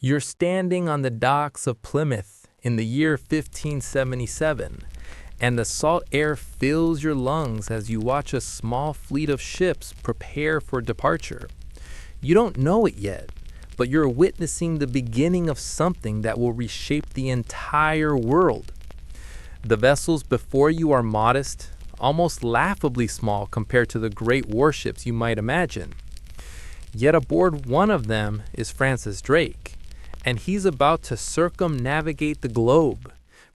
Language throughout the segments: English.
You're standing on the docks of Plymouth in the year 1577, and the salt air fills your lungs as you watch a small fleet of ships prepare for departure. You don't know it yet, but you're witnessing the beginning of something that will reshape the entire world. The vessels before you are modest, almost laughably small compared to the great warships you might imagine. Yet aboard one of them is Francis Drake, and he's about to circumnavigate the globe,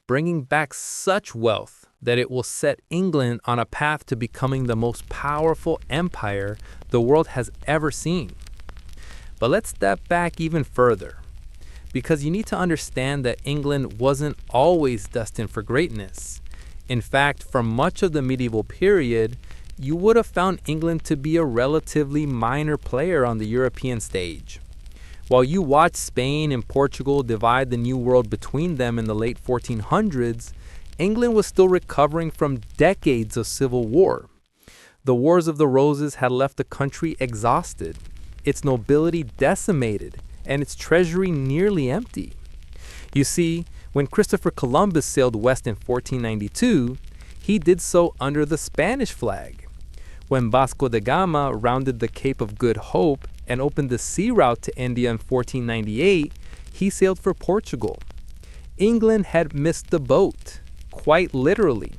bringing back such wealth that it will set England on a path to becoming the most powerful empire the world has ever seen. But let's step back even further, because you need to understand that England wasn't always destined for greatness. In fact, for much of the medieval period, you would have found England to be a relatively minor player on the European stage. While you watched Spain and Portugal divide the New World between them in the late 1400s, England was still recovering from decades of civil war. The Wars of the Roses had left the country exhausted, its nobility decimated, and its treasury nearly empty. You see, when Christopher Columbus sailed west in 1492, he did so under the Spanish flag. When Vasco da Gama rounded the Cape of Good Hope and opened the sea route to India in 1498, he sailed for Portugal. England had missed the boat, quite literally.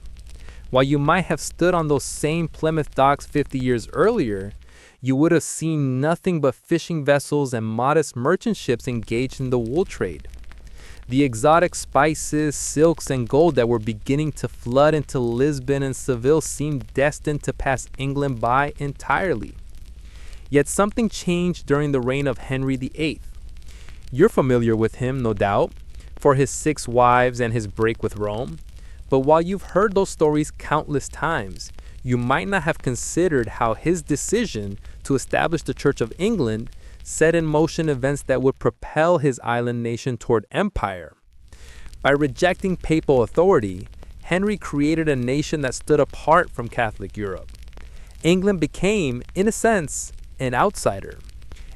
While you might have stood on those same Plymouth docks 50 years earlier, you would have seen nothing but fishing vessels and modest merchant ships engaged in the wool trade. The exotic spices, silks, and gold that were beginning to flood into Lisbon and Seville seemed destined to pass England by entirely. Yet something changed during the reign of Henry VIII. You're familiar with him, no doubt, for his 6 wives and his break with Rome. But while you've heard those stories countless times, you might not have considered how his decision to establish the Church of England set in motion events that would propel his island nation toward empire. By rejecting papal authority, Henry created a nation that stood apart from Catholic Europe. England became, in a sense, an outsider,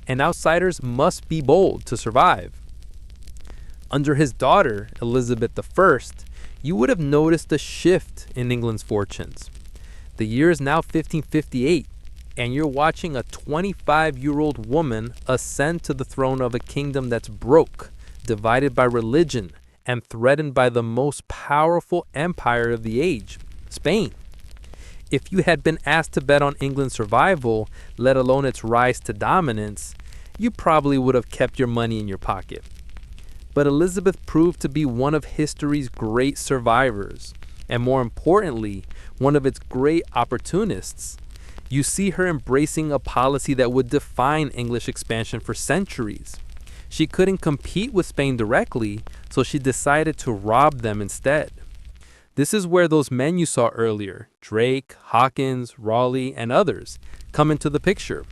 and outsiders must be bold to survive. Under his daughter, Elizabeth I, you would have noticed a shift in England's fortunes. The year is now 1558, and you're watching a 25-year-old woman ascend to the throne of a kingdom that's broke, divided by religion, and threatened by the most powerful empire of the age, Spain. If you had been asked to bet on England's survival, let alone its rise to dominance, you probably would have kept your money in your pocket. But Elizabeth proved to be one of history's great survivors, and more importantly, one of its great opportunists. You see her embracing a policy that would define English expansion for centuries. She couldn't compete with Spain directly, so she decided to rob them instead. This is where those men you saw earlier, Drake, Hawkins, Raleigh, and others, come into the picture.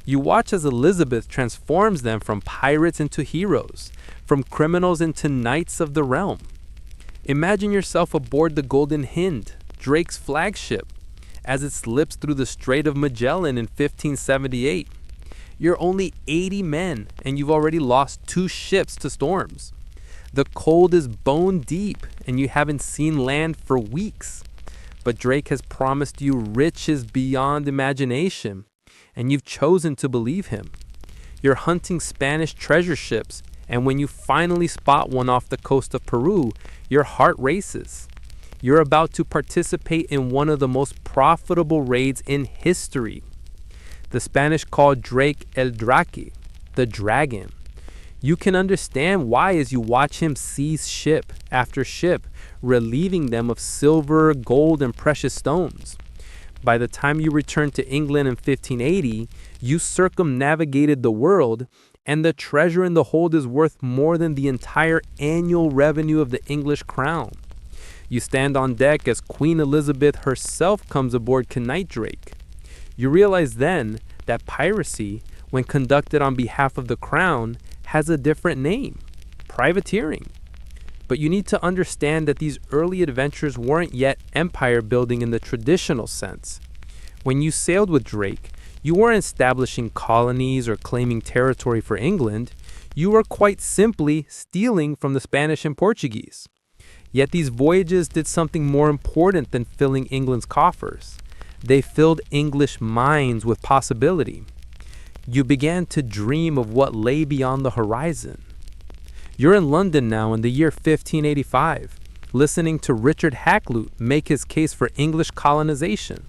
You watch as Elizabeth transforms them from pirates into heroes, from criminals into knights of the realm. Imagine yourself aboard the Golden Hind, Drake's flagship, as it slips through the Strait of Magellan in 1578. You're only 80 men, and you've already lost 2 ships to storms. The cold is bone deep, and you haven't seen land for weeks. But Drake has promised you riches beyond imagination, and you've chosen to believe him. You're hunting Spanish treasure ships, and when you finally spot one off the coast of Peru, your heart races. You're about to participate in one of the most profitable raids in history. The Spanish called Drake El Drake, the dragon. You can understand why as you watch him seize ship after ship, relieving them of silver, gold, and precious stones. By the time you return to England in 1580, you circumnavigated the world, and the treasure in the hold is worth more than the entire annual revenue of the English crown. You stand on deck as Queen Elizabeth herself comes aboard to knight Drake. You realize then that piracy, when conducted on behalf of the crown, has a different name, privateering. But you need to understand that these early adventures weren't yet empire building in the traditional sense. When you sailed with Drake, you weren't establishing colonies or claiming territory for England. You are quite simply stealing from the Spanish and Portuguese. Yet these voyages did something more important than filling England's coffers. They filled English minds with possibility. You began to dream of what lay beyond the horizon. You're in London now in the year 1585, listening to Richard Hakluyt make his case for English colonization.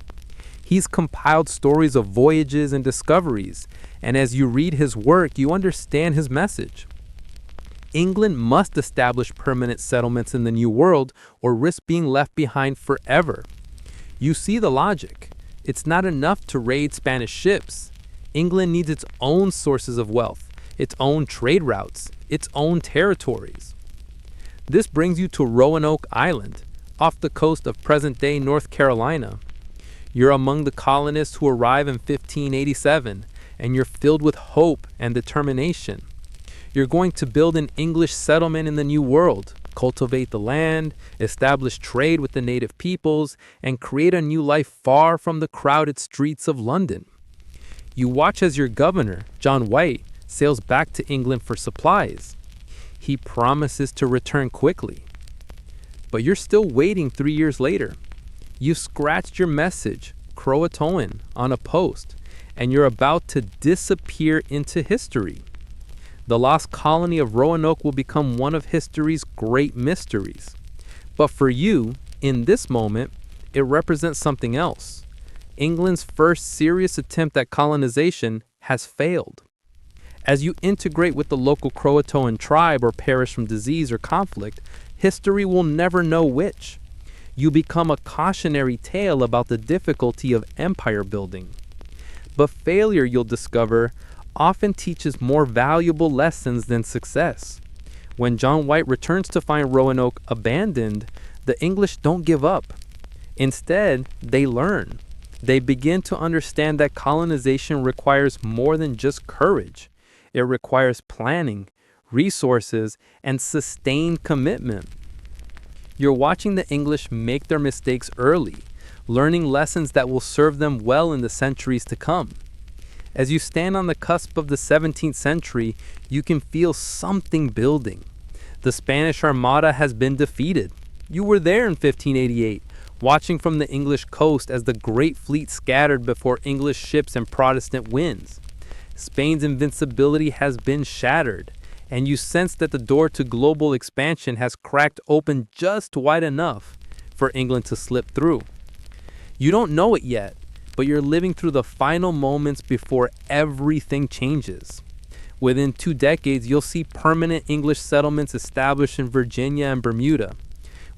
He's compiled stories of voyages and discoveries, and as you read his work, you understand his message. England must establish permanent settlements in the New World or risk being left behind forever. You see the logic. It's not enough to raid Spanish ships. England needs its own sources of wealth, its own trade routes, its own territories. This brings you to Roanoke Island, off the coast of present-day North Carolina. You're among the colonists who arrive in 1587, and you're filled with hope and determination. You're going to build an English settlement in the New World, cultivate the land, establish trade with the native peoples, and create a new life far from the crowded streets of London. You watch as your governor, John White, sails back to England for supplies. He promises to return quickly. But you're still waiting 3 years later. You've scratched your message, Croatoan, on a post, and you're about to disappear into history. The lost colony of Roanoke will become one of history's great mysteries. But for you, in this moment, it represents something else. England's first serious attempt at colonization has failed. As you integrate with the local Croatoan tribe or perish from disease or conflict, history will never know which. You become a cautionary tale about the difficulty of empire building. But failure, you'll discover, often teaches more valuable lessons than success. When John White returns to find Roanoke abandoned, the English don't give up. Instead, they learn. They begin to understand that colonization requires more than just courage. It requires planning, resources, and sustained commitment. You're watching the English make their mistakes early, learning lessons that will serve them well in the centuries to come. As you stand on the cusp of the 17th century, you can feel something building. The Spanish Armada has been defeated. You were there in 1588, watching from the English coast as the great fleet scattered before English ships and Protestant winds. Spain's invincibility has been shattered, and you sense that the door to global expansion has cracked open just wide enough for England to slip through. You don't know it yet, but you're living through the final moments before everything changes. Within 2 decades, you'll see permanent English settlements established in Virginia and Bermuda.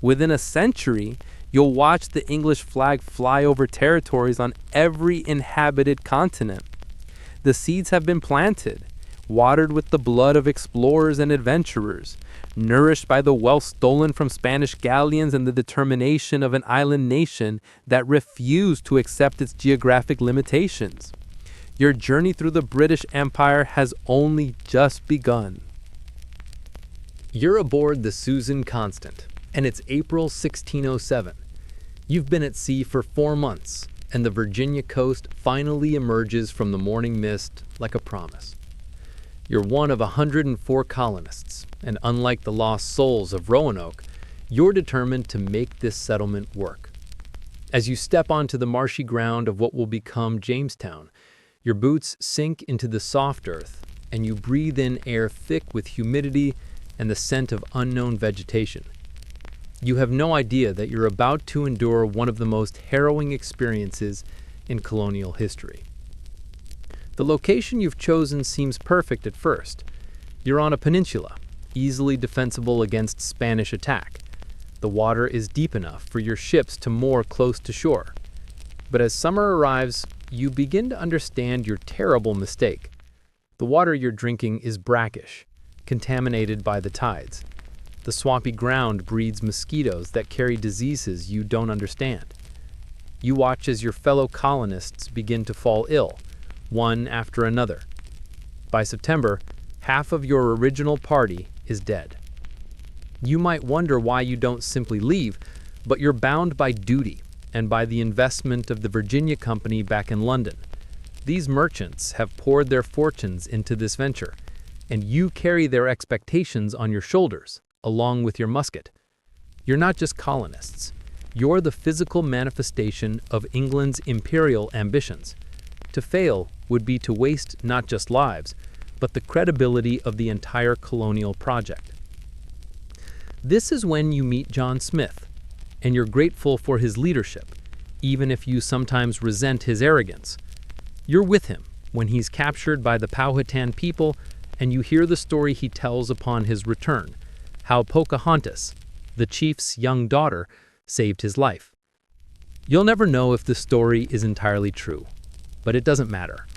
Within a century, you'll watch the English flag fly over territories on every inhabited continent. The seeds have been planted, watered with the blood of explorers and adventurers, nourished by the wealth stolen from Spanish galleons and the determination of an island nation that refused to accept its geographic limitations. Your journey through the British Empire has only just begun. You're aboard the Susan Constant, and it's April 1607. You've been at sea for 4 months, and the Virginia coast finally emerges from the morning mist like a promise. You're one of 104 colonists, and unlike the lost souls of Roanoke, you're determined to make this settlement work. As you step onto the marshy ground of what will become Jamestown, your boots sink into the soft earth, and you breathe in air thick with humidity and the scent of unknown vegetation. You have no idea that you're about to endure one of the most harrowing experiences in colonial history. The location you've chosen seems perfect at first. You're on a peninsula, easily defensible against Spanish attack. The water is deep enough for your ships to moor close to shore. But as summer arrives, you begin to understand your terrible mistake. The water you're drinking is brackish, contaminated by the tides. The swampy ground breeds mosquitoes that carry diseases you don't understand. You watch as your fellow colonists begin to fall ill, one after another. By September, half of your original party is dead. You might wonder why you don't simply leave, but you're bound by duty and by the investment of the Virginia Company back in London. These merchants have poured their fortunes into this venture, and you carry their expectations on your shoulders, along with your musket. You're not just colonists. You're the physical manifestation of England's imperial ambitions. To fail would be to waste not just lives, but the credibility of the entire colonial project. This is when you meet John Smith, and you're grateful for his leadership, even if you sometimes resent his arrogance. You're with him when he's captured by the Powhatan people, and you hear the story he tells upon his return, how Pocahontas, the chief's young daughter, saved his life. You'll never know if the story is entirely true, but it doesn't matter.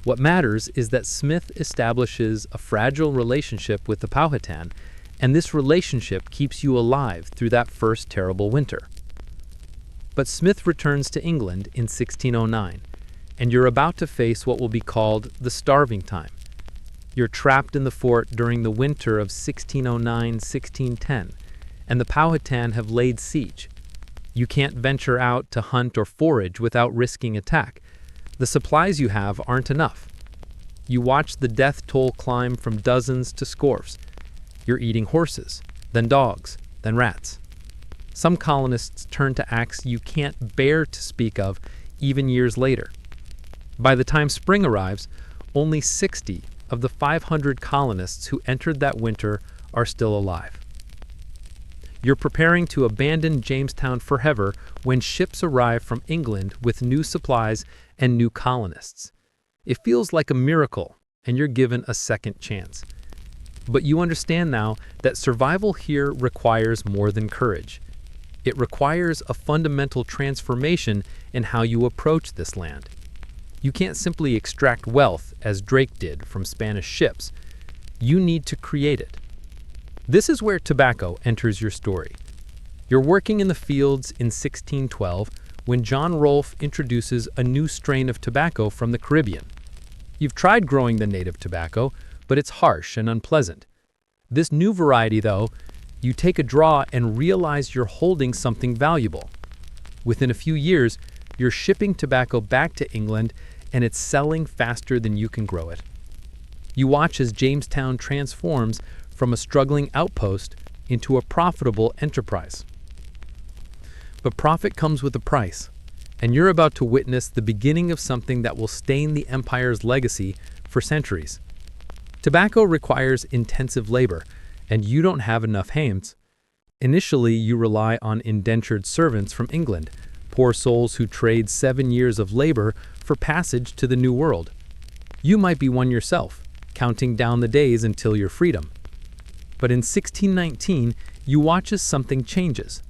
What matters is that Smith establishes a fragile relationship with the Powhatan, and this relationship keeps you alive through that first terrible winter. But Smith returns to England in 1609, and you're about to face what will be called the starving time. You're trapped in the fort during the winter of 1609-1610, and the Powhatan have laid siege. You can't venture out to hunt or forage without risking attack. The supplies you have aren't enough. You watch the death toll climb from dozens to scores. You're eating horses, then dogs, then rats. Some colonists turn to acts you can't bear to speak of even years later. By the time spring arrives, only 60 of the 500 colonists who entered that winter are still alive. You're preparing to abandon Jamestown forever when ships arrive from England with new supplies and new colonists. It feels like a miracle, and you're given a second chance. But you understand now that survival here requires more than courage. It requires a fundamental transformation in how you approach this land. You can't simply extract wealth as Drake did from Spanish ships. You need to create it. This is where tobacco enters your story. You're working in the fields in 1612 when John Rolfe introduces a new strain of tobacco from the Caribbean. You've tried growing the native tobacco, but it's harsh and unpleasant. This new variety, though, you take a draw and realize you're holding something valuable. Within a few years, you're shipping tobacco back to England, and it's selling faster than you can grow it. You watch as Jamestown transforms from a struggling outpost into a profitable enterprise. But profit comes with a price, and you're about to witness the beginning of something that will stain the empire's legacy for centuries. Tobacco requires intensive labor, and you don't have enough hands. Initially, you rely on indentured servants from England, poor souls who trade 7 years of labor for passage to the New World. You might be one yourself, counting down the days until your freedom. But in 1619, you watch as something changes.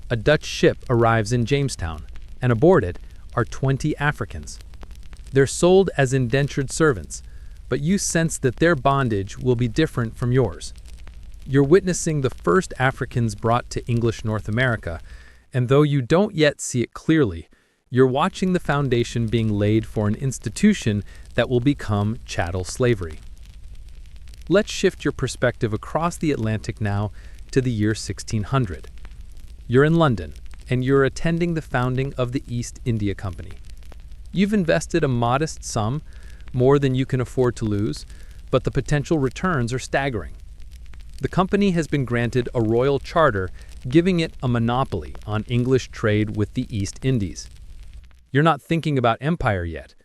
A Dutch ship arrives in Jamestown, and aboard it are 20 Africans. They're sold as indentured servants, but you sense that their bondage will be different from yours. You're witnessing the first Africans brought to English North America, and though you don't yet see it clearly, you're watching the foundation being laid for an institution that will become chattel slavery. Let's shift your perspective across the Atlantic now to the year 1600. You're in London, and you're attending the founding of the East India Company. You've invested a modest sum, more than you can afford to lose, but the potential returns are staggering. The company has been granted a royal charter, giving it a monopoly on English trade with the East Indies. You're not thinking about empire yet.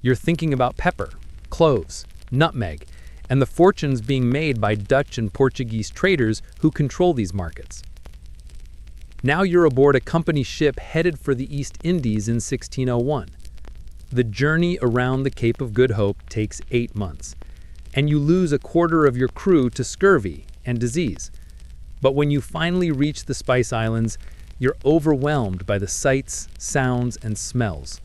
You're thinking about pepper, cloves, nutmeg, and the fortunes being made by Dutch and Portuguese traders who control these markets. Now you're aboard a company ship headed for the East Indies in 1601. The journey around the Cape of Good Hope takes 8 months, and you lose a quarter of your crew to scurvy and disease. But when you finally reach the Spice Islands, you're overwhelmed by the sights, sounds, and smells.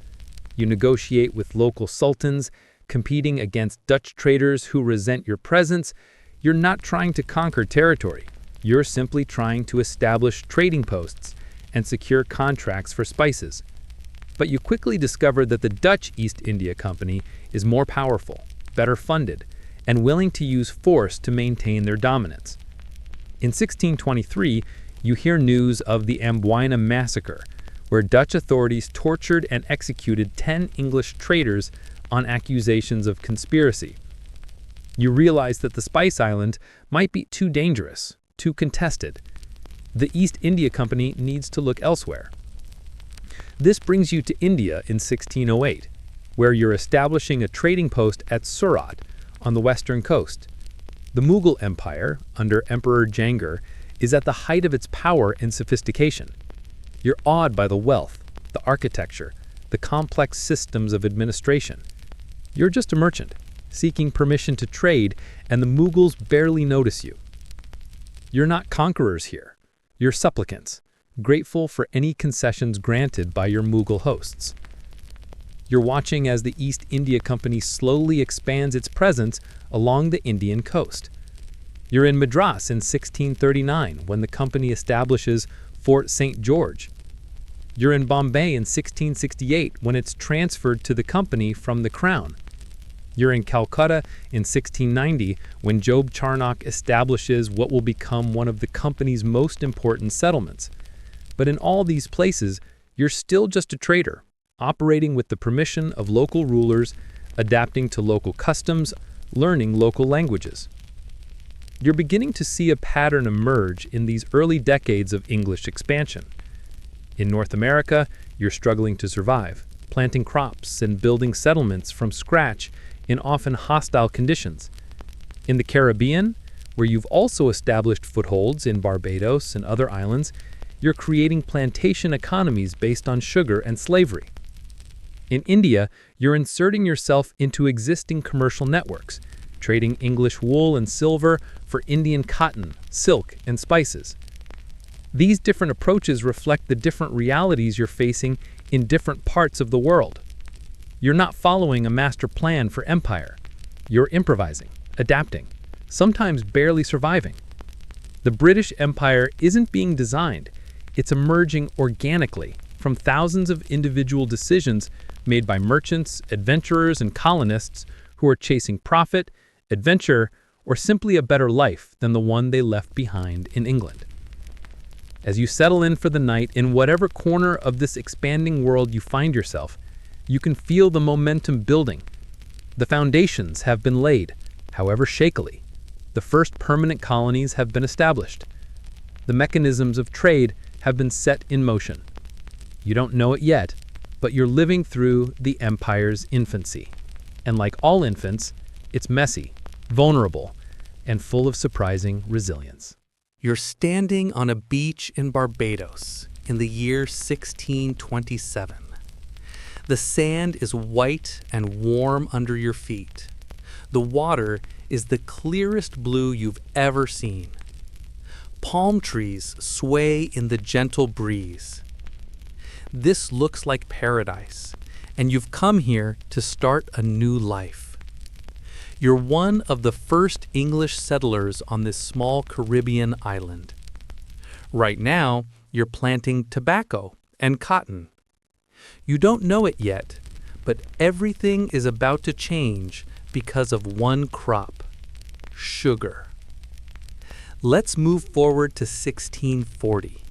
You negotiate with local sultans, competing against Dutch traders who resent your presence. You're not trying to conquer territory. You're simply trying to establish trading posts and secure contracts for spices. But you quickly discover that the Dutch East India Company is more powerful, better funded, and willing to use force to maintain their dominance. In 1623, you hear news of the Amboina Massacre, where Dutch authorities tortured and executed 10 English traders on accusations of conspiracy. You realize that the Spice Island might be too dangerous, too contested. The East India Company needs to look elsewhere. This brings you to India in 1608, where you're establishing a trading post at Surat on the western coast. The Mughal Empire, under Emperor Jahangir, is at the height of its power and sophistication. You're awed by the wealth, the architecture, the complex systems of administration. You're just a merchant, seeking permission to trade, and the Mughals barely notice you. You're not conquerors here. You're supplicants, grateful for any concessions granted by your Mughal hosts. You're watching as the East India Company slowly expands its presence along the Indian coast. You're in Madras in 1639 when the company establishes Fort St. George. You're in Bombay in 1668 when it's transferred to the company from the crown. You're in Calcutta in 1690 when Job Charnock establishes what will become one of the company's most important settlements. But in all these places, you're still just a trader, operating with the permission of local rulers, adapting to local customs, learning local languages. You're beginning to see a pattern emerge in these early decades of English expansion. In North America, you're struggling to survive, planting crops and building settlements from scratch in often hostile conditions. In the Caribbean, where you've also established footholds in Barbados and other islands, you're creating plantation economies based on sugar and slavery. In India, you're inserting yourself into existing commercial networks, trading English wool and silver for Indian cotton, silk, and spices. These different approaches reflect the different realities you're facing in different parts of the world. You're not following a master plan for empire. You're improvising, adapting, sometimes barely surviving. The British Empire isn't being designed. It's emerging organically from thousands of individual decisions made by merchants, adventurers, and colonists who are chasing profit, adventure, or simply a better life than the one they left behind in England. As you settle in for the night in whatever corner of this expanding world you find yourself, you can feel the momentum building. The foundations have been laid, however shakily. The first permanent colonies have been established. The mechanisms of trade have been set in motion. You don't know it yet, but you're living through the empire's infancy. And like all infants, it's messy, vulnerable, and full of surprising resilience. You're standing on a beach in Barbados in the year 1627. The sand is white and warm under your feet. The water is the clearest blue you've ever seen. Palm trees sway in the gentle breeze. This looks like paradise, and you've come here to start a new life. You're one of the first English settlers on this small Caribbean island. Right now, you're planting tobacco and cotton. You don't know it yet, but everything is about to change because of one crop: sugar. Let's move forward to 1640.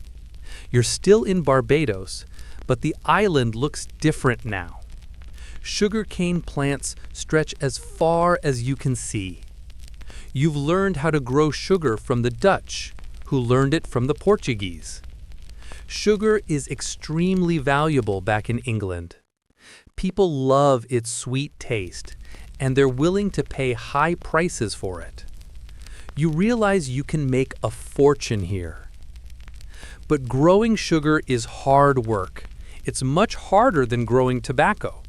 You're still in Barbados, but the island looks different now. Sugarcane plants stretch as far as you can see. You've learned how to grow sugar from the Dutch, who learned it from the Portuguese. Sugar is extremely valuable back in England. People love its sweet taste, and they're willing to pay high prices for it. You realize you can make a fortune here. But growing sugar is hard work. It's much harder than growing tobacco.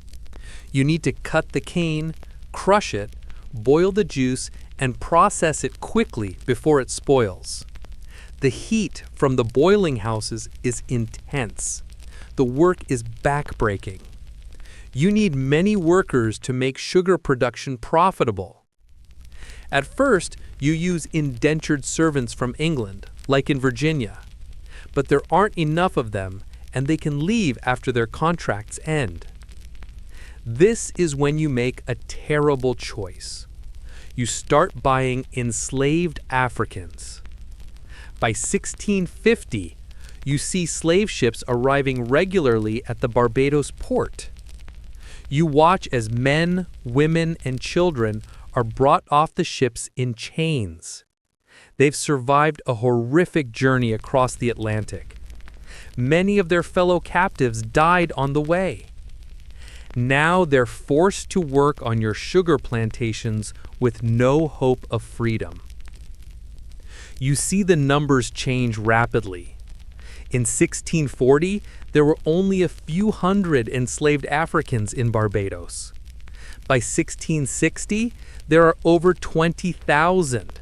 You need to cut the cane, crush it, boil the juice, and process it quickly before it spoils. The heat from the boiling houses is intense. The work is backbreaking. You need many workers to make sugar production profitable. At first, you use indentured servants from England, like in Virginia. But there aren't enough of them, and they can leave after their contracts end. This is when you make a terrible choice. You start buying enslaved Africans. By 1650, you see slave ships arriving regularly at the Barbados port. You watch as men, women, and children are brought off the ships in chains. They've survived a horrific journey across the Atlantic. Many of their fellow captives died on the way. Now they're forced to work on your sugar plantations with no hope of freedom. You see the numbers change rapidly. In 1640, there were only a few hundred enslaved Africans in Barbados. By 1660, there are over 20,000.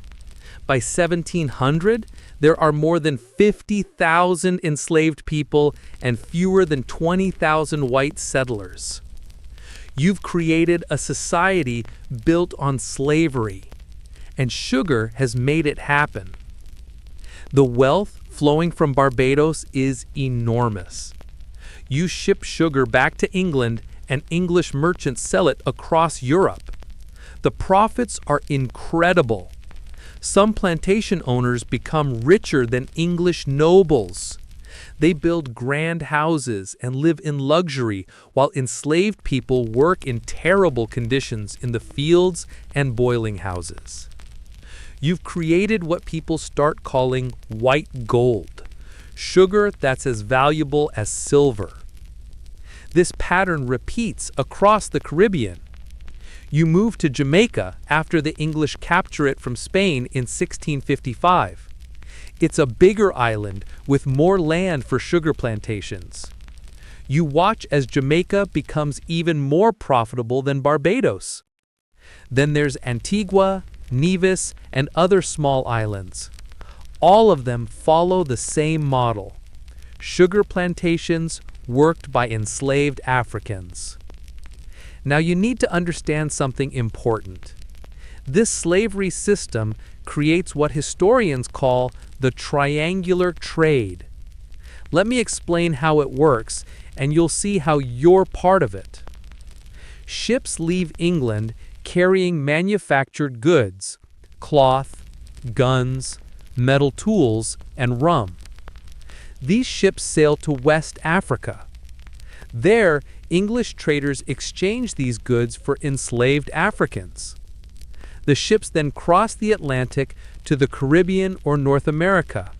By 1700, there are more than 50,000 enslaved people and fewer than 20,000 white settlers. You've created a society built on slavery, and sugar has made it happen. The wealth flowing from Barbados is enormous. You ship sugar back to England, and English merchants sell it across Europe. The profits are incredible. Some plantation owners become richer than English nobles. They build grand houses and live in luxury, while enslaved people work in terrible conditions in the fields and boiling houses. You've created what people start calling white gold, sugar that's as valuable as silver. This pattern repeats across the Caribbean. You move to Jamaica after the English capture it from Spain in 1655. It's a bigger island with more land for sugar plantations. You watch as Jamaica becomes even more profitable than Barbados. Then there's Antigua, Nevis, and other small islands. All of them follow the same model: sugar plantations worked by enslaved Africans. Now you need to understand something important. This slavery system creates what historians call the triangular trade. Let me explain how it works, and you'll see how you're part of it. Ships leave England carrying manufactured goods, cloth, guns, metal tools, and rum. These ships sail to West Africa. There, English traders exchange these goods for enslaved Africans. The ships then cross the Atlantic to the Caribbean or North America.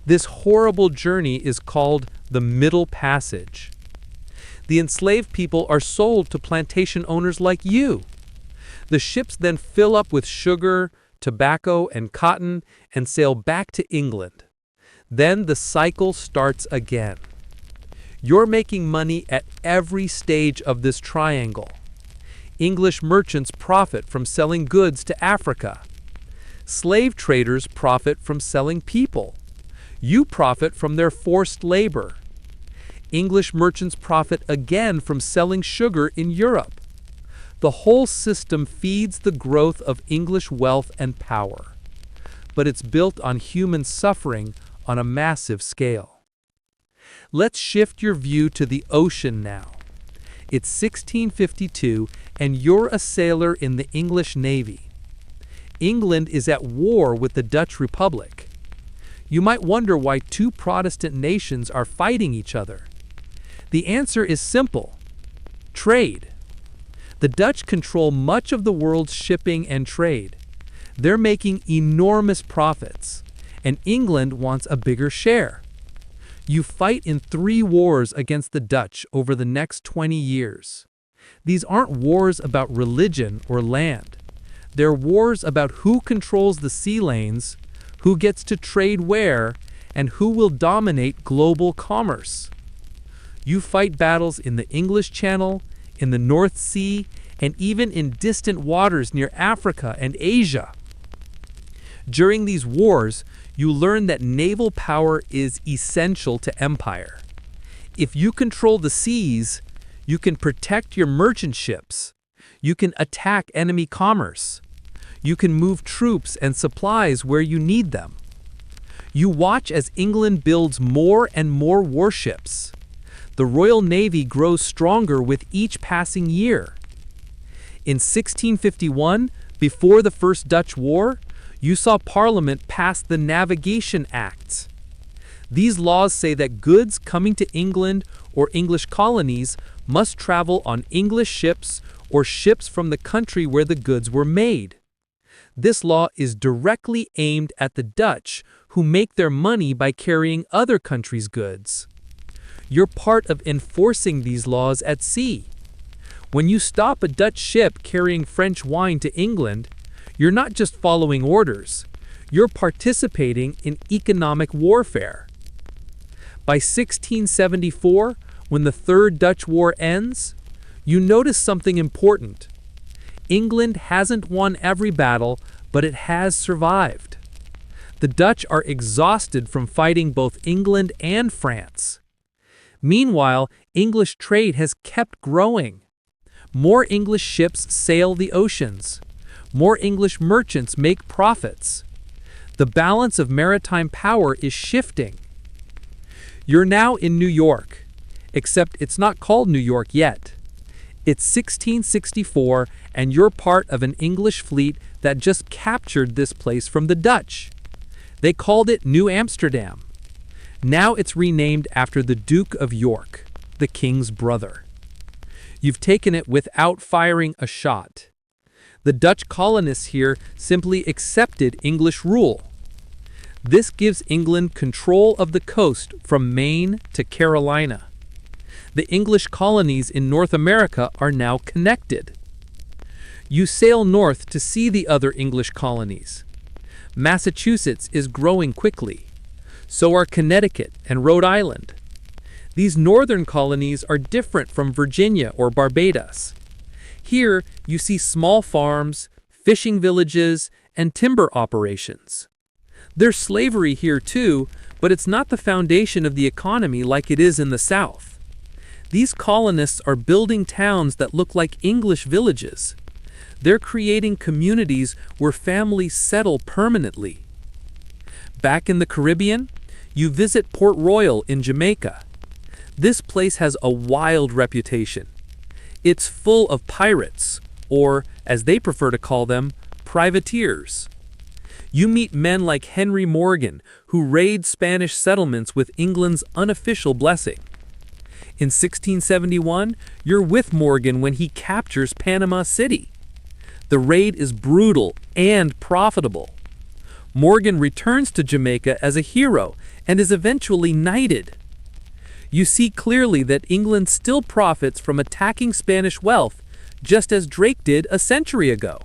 This horrible journey is called the Middle Passage. The enslaved people are sold to plantation owners like you. The ships then fill up with sugar, tobacco, and cotton and sail back to England. Then the cycle starts again. You're making money at every stage of this triangle. English merchants profit from selling goods to Africa. Slave traders profit from selling people. You profit from their forced labor. English merchants profit again from selling sugar in Europe. The whole system feeds the growth of English wealth and power. But it's built on human suffering on a massive scale. Let's shift your view to the ocean now. It's 1652, and you're a sailor in the English Navy. England is at war with the Dutch Republic. You might wonder why two Protestant nations are fighting each other. The answer is simple: trade. The Dutch control much of the world's shipping and trade. They're making enormous profits, and England wants a bigger share. You fight in 3 wars against the Dutch over the next 20 years. These aren't wars about religion or land. They're wars about who controls the sea lanes, who gets to trade where, and who will dominate global commerce. You fight battles in the English Channel, in the North Sea, and even in distant waters near Africa and Asia. During these wars, you learn that naval power is essential to empire. If you control the seas, you can protect your merchant ships. You can attack enemy commerce. You can move troops and supplies where you need them. You watch as England builds more and more warships. The Royal Navy grows stronger with each passing year. In 1651, before the First Dutch War, you saw Parliament pass the Navigation Acts. These laws say that goods coming to England or English colonies must travel on English ships or ships from the country where the goods were made. This law is directly aimed at the Dutch, who make their money by carrying other countries' goods. You're part of enforcing these laws at sea. When you stop a Dutch ship carrying French wine to England, you're not just following orders, you're participating in economic warfare. By 1674, when the Third Dutch War ends, you notice something important. England hasn't won every battle, but it has survived. The Dutch are exhausted from fighting both England and France. Meanwhile, English trade has kept growing. More English ships sail the oceans. More English merchants make profits. The balance of maritime power is shifting. You're now in New York, except it's not called New York yet. It's 1664, and you're part of an English fleet that just captured this place from the Dutch. They called it New Amsterdam. Now it's renamed after the Duke of York, the king's brother. You've taken it without firing a shot. The Dutch colonists here simply accepted English rule. This gives England control of the coast from Maine to Carolina. The English colonies in North America are now connected. You sail north to see the other English colonies. Massachusetts is growing quickly. So are Connecticut and Rhode Island. These northern colonies are different from Virginia or Barbados. Here, you see small farms, fishing villages, and timber operations. There's slavery here too, but it's not the foundation of the economy like it is in the South. These colonists are building towns that look like English villages. They're creating communities where families settle permanently. Back in the Caribbean, you visit Port Royal in Jamaica. This place has a wild reputation. It's full of pirates, or, as they prefer to call them, privateers. You meet men like Henry Morgan, who raid Spanish settlements with England's unofficial blessing. In 1671, you're with Morgan when he captures Panama City. The raid is brutal and profitable. Morgan returns to Jamaica as a hero and is eventually knighted. You see clearly that England still profits from attacking Spanish wealth, just as Drake did a century ago.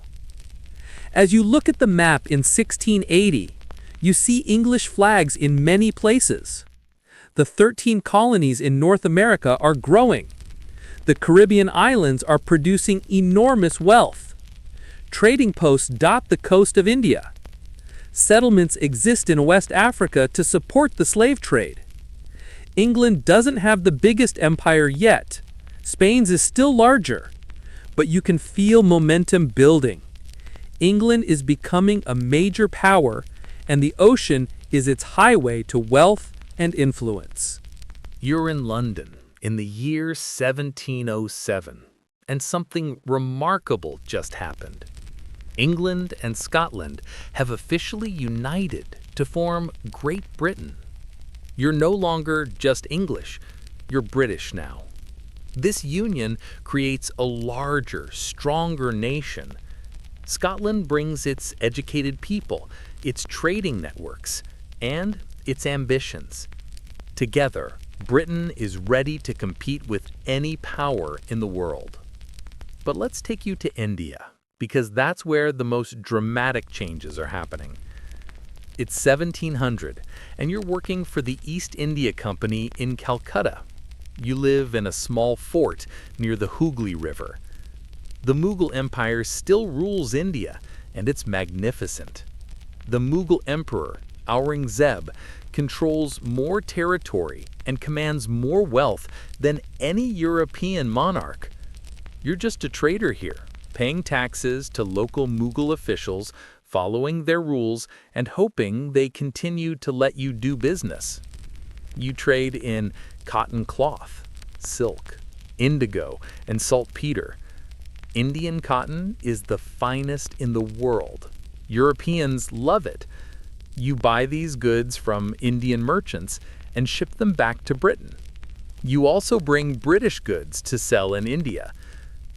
As you look at the map in 1680, you see English flags in many places. The 13 colonies in North America are growing. The Caribbean islands are producing enormous wealth. Trading posts dot the coast of India. Settlements exist in West Africa to support the slave trade. England doesn't have the biggest empire yet. Spain's is still larger. But you can feel momentum building. England is becoming a major power, and the ocean is its highway to wealth and influence. You're in London in the year 1707, and something remarkable just happened. England and Scotland have officially united to form Great Britain. You're no longer just English, you're British now. This union creates a larger, stronger nation. Scotland brings its educated people, its trading networks, and its ambitions. Together, Britain is ready to compete with any power in the world. But let's take you to India, because that's where the most dramatic changes are happening. It's 1700, and you're working for the East India Company in Calcutta. You live in a small fort near the Hooghly River. The Mughal Empire still rules India, and it's magnificent. The Mughal Emperor, Aurangzeb, controls more territory and commands more wealth than any European monarch. You're just a trader here, paying taxes to local Mughal officials, following their rules, and hoping they continue to let you do business. You trade in cotton cloth, silk, indigo, and saltpeter. Indian cotton is the finest in the world. Europeans love it. You buy these goods from Indian merchants and ship them back to Britain. You also bring British goods to sell in India.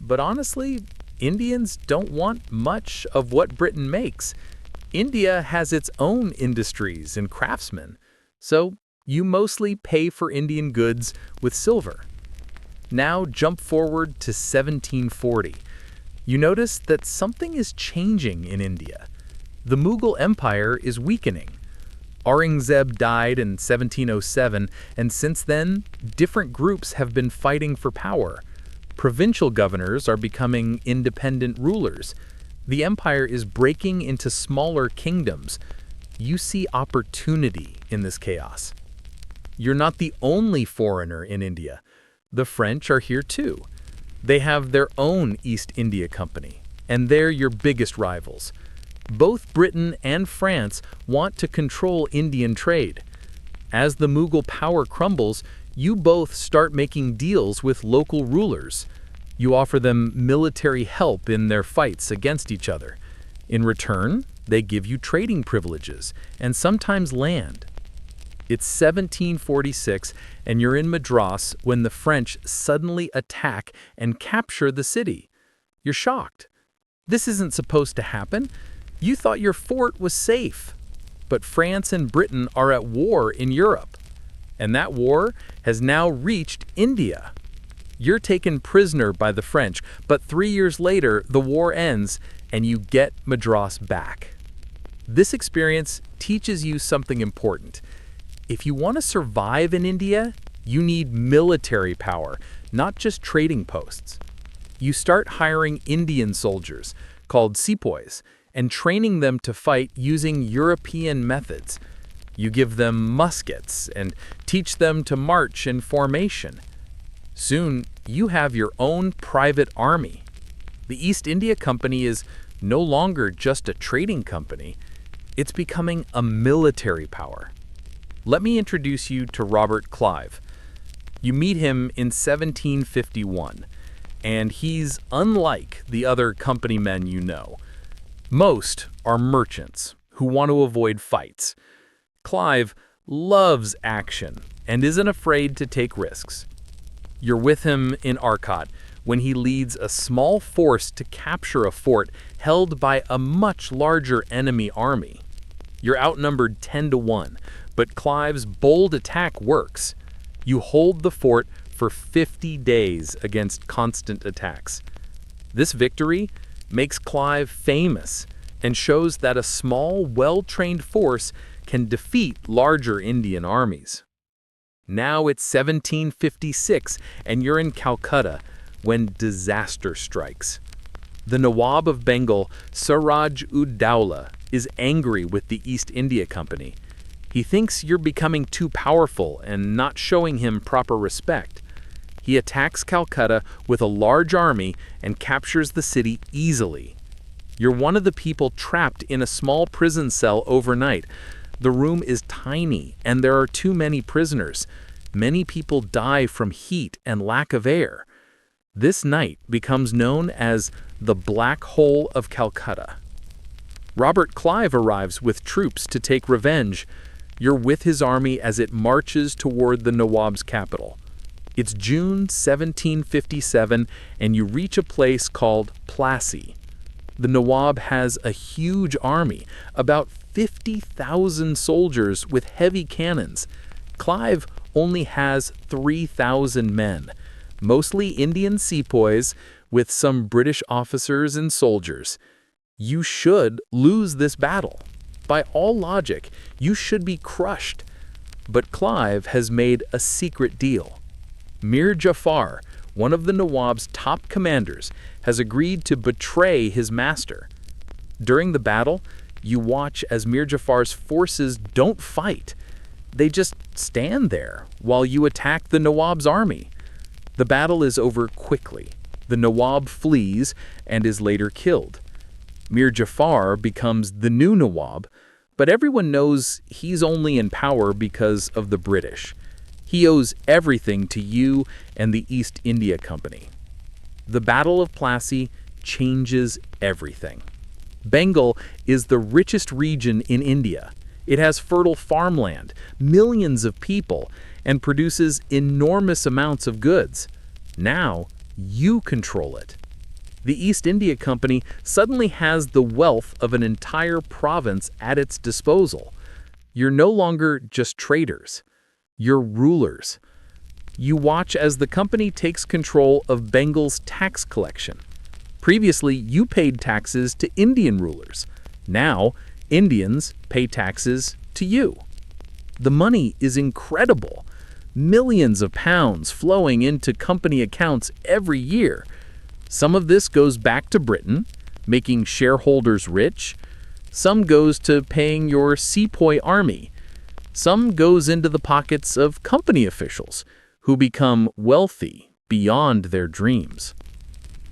But honestly, Indians don't want much of what Britain makes. India has its own industries and craftsmen, so you mostly pay for Indian goods with silver. Now jump forward to 1740. You notice that something is changing in India. The Mughal Empire is weakening. Aurangzeb died in 1707, and since then, different groups have been fighting for power. Provincial governors are becoming independent rulers. The empire is breaking into smaller kingdoms. You see opportunity in this chaos. You're not the only foreigner in India. The French are here too. They have their own East India Company, and they're your biggest rivals. Both Britain and France want to control Indian trade. As the Mughal power crumbles, you both start making deals with local rulers. You offer them military help in their fights against each other. In return, they give you trading privileges and sometimes land. It's 1746, and you're in Madras when the French suddenly attack and capture the city. You're shocked. This isn't supposed to happen. You thought your fort was safe. But France and Britain are at war in Europe, and that war has now reached India. You're taken prisoner by the French, but 3 years later, the war ends and you get Madras back. This experience teaches you something important. If you want to survive in India, you need military power, not just trading posts. You start hiring Indian soldiers, called sepoys, and training them to fight using European methods. You give them muskets and teach them to march in formation. Soon, you have your own private army. The East India Company is no longer just a trading company. It's becoming a military power. Let me introduce you to Robert Clive. You meet him in 1751, and he's unlike the other company men you know. Most are merchants who want to avoid fights. Clive loves action and isn't afraid to take risks. You're with him in Arcot when he leads a small force to capture a fort held by a much larger enemy army. You're outnumbered 10-1, but Clive's bold attack works. You hold the fort for 50 days against constant attacks. This victory makes Clive famous and shows that a small, well-trained force can defeat larger Indian armies. Now it's 1756 and you're in Calcutta when disaster strikes. The Nawab of Bengal, Siraj-ud-Dowlah, is angry with the East India Company. He thinks you're becoming too powerful and not showing him proper respect. He attacks Calcutta with a large army and captures the city easily. You're one of the people trapped in a small prison cell overnight. The room is tiny and there are too many prisoners. Many people die from heat and lack of air. This night becomes known as the Black Hole of Calcutta. Robert Clive arrives with troops to take revenge. You're with his army as it marches toward the Nawab's capital. It's June 1757 and you reach a place called Plassey. The Nawab has a huge army, about 50,000 soldiers with heavy cannons. Clive only has 3,000 men, mostly Indian sepoys with some British officers and soldiers. You should lose this battle. By all logic, you should be crushed. But Clive has made a secret deal. Mir Jafar, one of the Nawab's top commanders, has agreed to betray his master. During the battle, you watch as Mir Jafar's forces don't fight. They just stand there while you attack the Nawab's army. The battle is over quickly. The Nawab flees and is later killed. Mir Jafar becomes the new Nawab, but everyone knows he's only in power because of the British. He owes everything to you and the East India Company. The Battle of Plassey changes everything. Bengal is the richest region in India. It has fertile farmland, millions of people, and produces enormous amounts of goods. Now, you control it. The East India Company suddenly has the wealth of an entire province at its disposal. You're no longer just traders. You're rulers. You watch as the company takes control of Bengal's tax collection. Previously, you paid taxes to Indian rulers. Now, Indians pay taxes to you. The money is incredible. Millions of pounds flowing into company accounts every year. Some of this goes back to Britain, making shareholders rich. Some goes to paying your sepoy army. Some goes into the pockets of company officials who become wealthy beyond their dreams.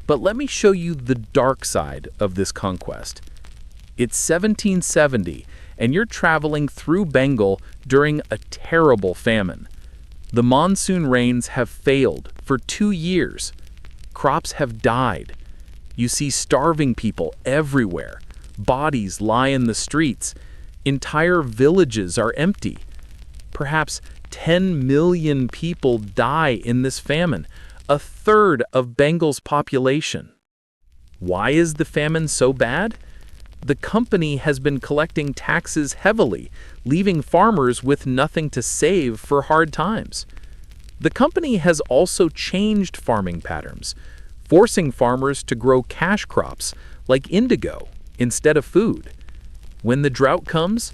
But let me show you the dark side of this conquest. It's 1770, and you're traveling through Bengal during a terrible famine. The monsoon rains have failed for 2 years. Crops have died. You see starving people everywhere. Bodies lie in the streets. Entire villages are empty. Perhaps 10 million people die in this famine, a third of Bengal's population. Why is the famine so bad? The company has been collecting taxes heavily, leaving farmers with nothing to save for hard times. The company has also changed farming patterns, forcing farmers to grow cash crops like indigo instead of food. When the drought comes,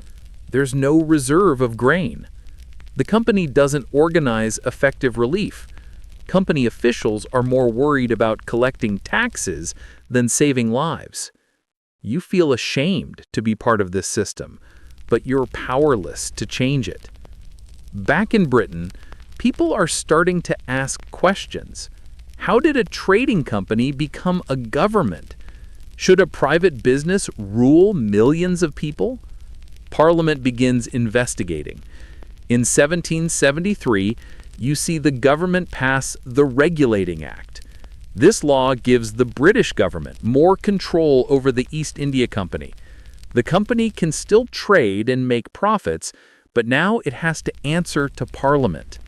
there's no reserve of grain. The company doesn't organize effective relief. Company officials are more worried about collecting taxes than saving lives. You feel ashamed to be part of this system, but you're powerless to change it. Back in Britain, people are starting to ask questions. How did a trading company become a government? Should a private business rule millions of people? Parliament begins investigating. In 1773, you see the government pass the Regulating Act. This law gives the British government more control over the East India Company. The company can still trade and make profits, but now it has to answer to Parliament.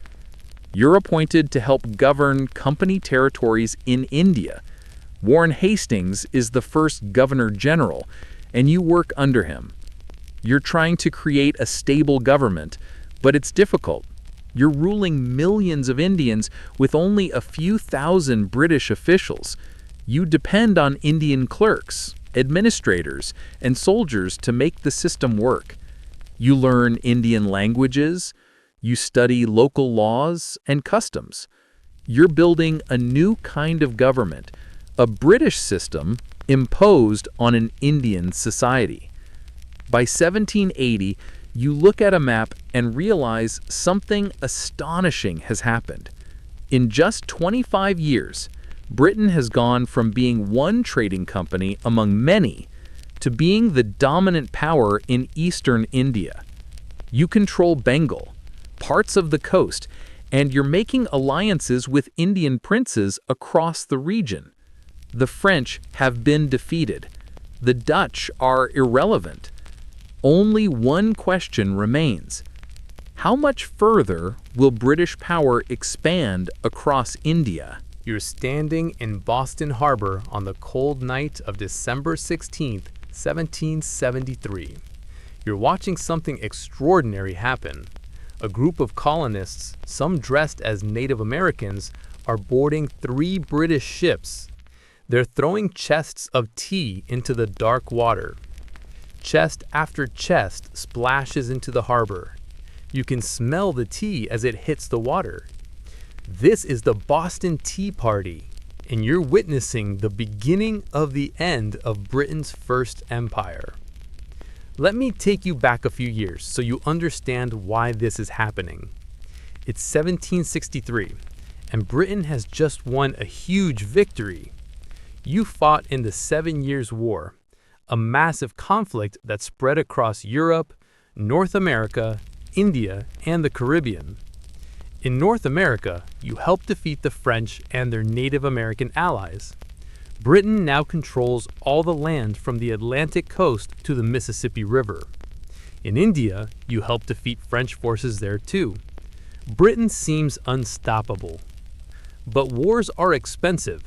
You're appointed to help govern company territories in India. Warren Hastings is the first Governor General, and you work under him. You're trying to create a stable government, but it's difficult. You're ruling millions of Indians with only a few thousand British officials. You depend on Indian clerks, administrators, and soldiers to make the system work. You learn Indian languages. You study local laws and customs. You're building a new kind of government, a British system imposed on an Indian society. By 1780, you look at a map and realize something astonishing has happened. In just 25 years, Britain has gone from being one trading company among many to being the dominant power in eastern India. You control Bengal, parts of the coast, and you're making alliances with Indian princes across the region. The French have been defeated. The Dutch are irrelevant. Only one question remains. How much further will British power expand across India? You're standing in Boston Harbor on the cold night of December 16th, 1773. You're watching something extraordinary happen. A group of colonists, some dressed as Native Americans, are boarding 3 British ships. They're throwing chests of tea into the dark water. Chest after chest splashes into the harbor. You can smell the tea as it hits the water. This is the Boston Tea Party, and you're witnessing the beginning of the end of Britain's first empire. Let me take you back a few years so you understand why this is happening. It's 1763, and Britain has just won a huge victory. You fought in the 7 Years' War, a massive conflict that spread across Europe, North America, India, and the Caribbean. In North America, you helped defeat the French and their Native American allies. Britain now controls all the land from the Atlantic coast to the Mississippi River. In India, you helped defeat French forces there too. Britain seems unstoppable. But wars are expensive.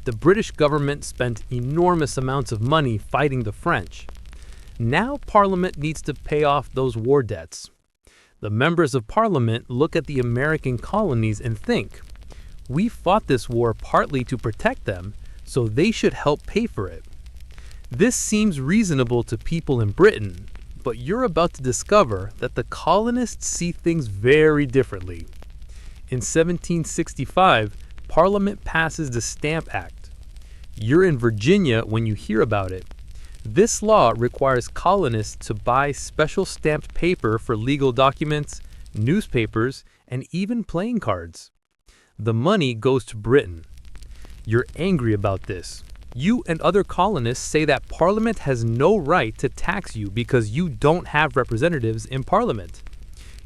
The British government spent enormous amounts of money fighting the French. Now Parliament needs to pay off those war debts. The members of Parliament look at the American colonies and think, we fought this war partly to protect them, so they should help pay for it. This seems reasonable to people in Britain, but you're about to discover that the colonists see things very differently. In 1765, Parliament passes the Stamp Act. You're in Virginia when you hear about it. This law requires colonists to buy special stamped paper for legal documents, newspapers, and even playing cards. The money goes to Britain. You're angry about this. You and other colonists say that Parliament has no right to tax you because you don't have representatives in Parliament.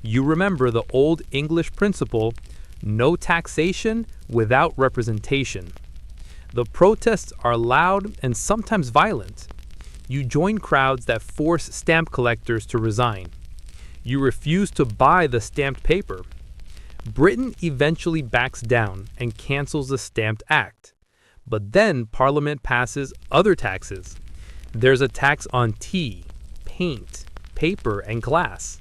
You remember the old English principle, no taxation without representation. The protests are loud and sometimes violent. You join crowds that force stamp collectors to resign. You refuse to buy the stamped paper. Britain eventually backs down and cancels the Stamp Act. But then Parliament passes other taxes. There's a tax on tea, paint, paper, and glass.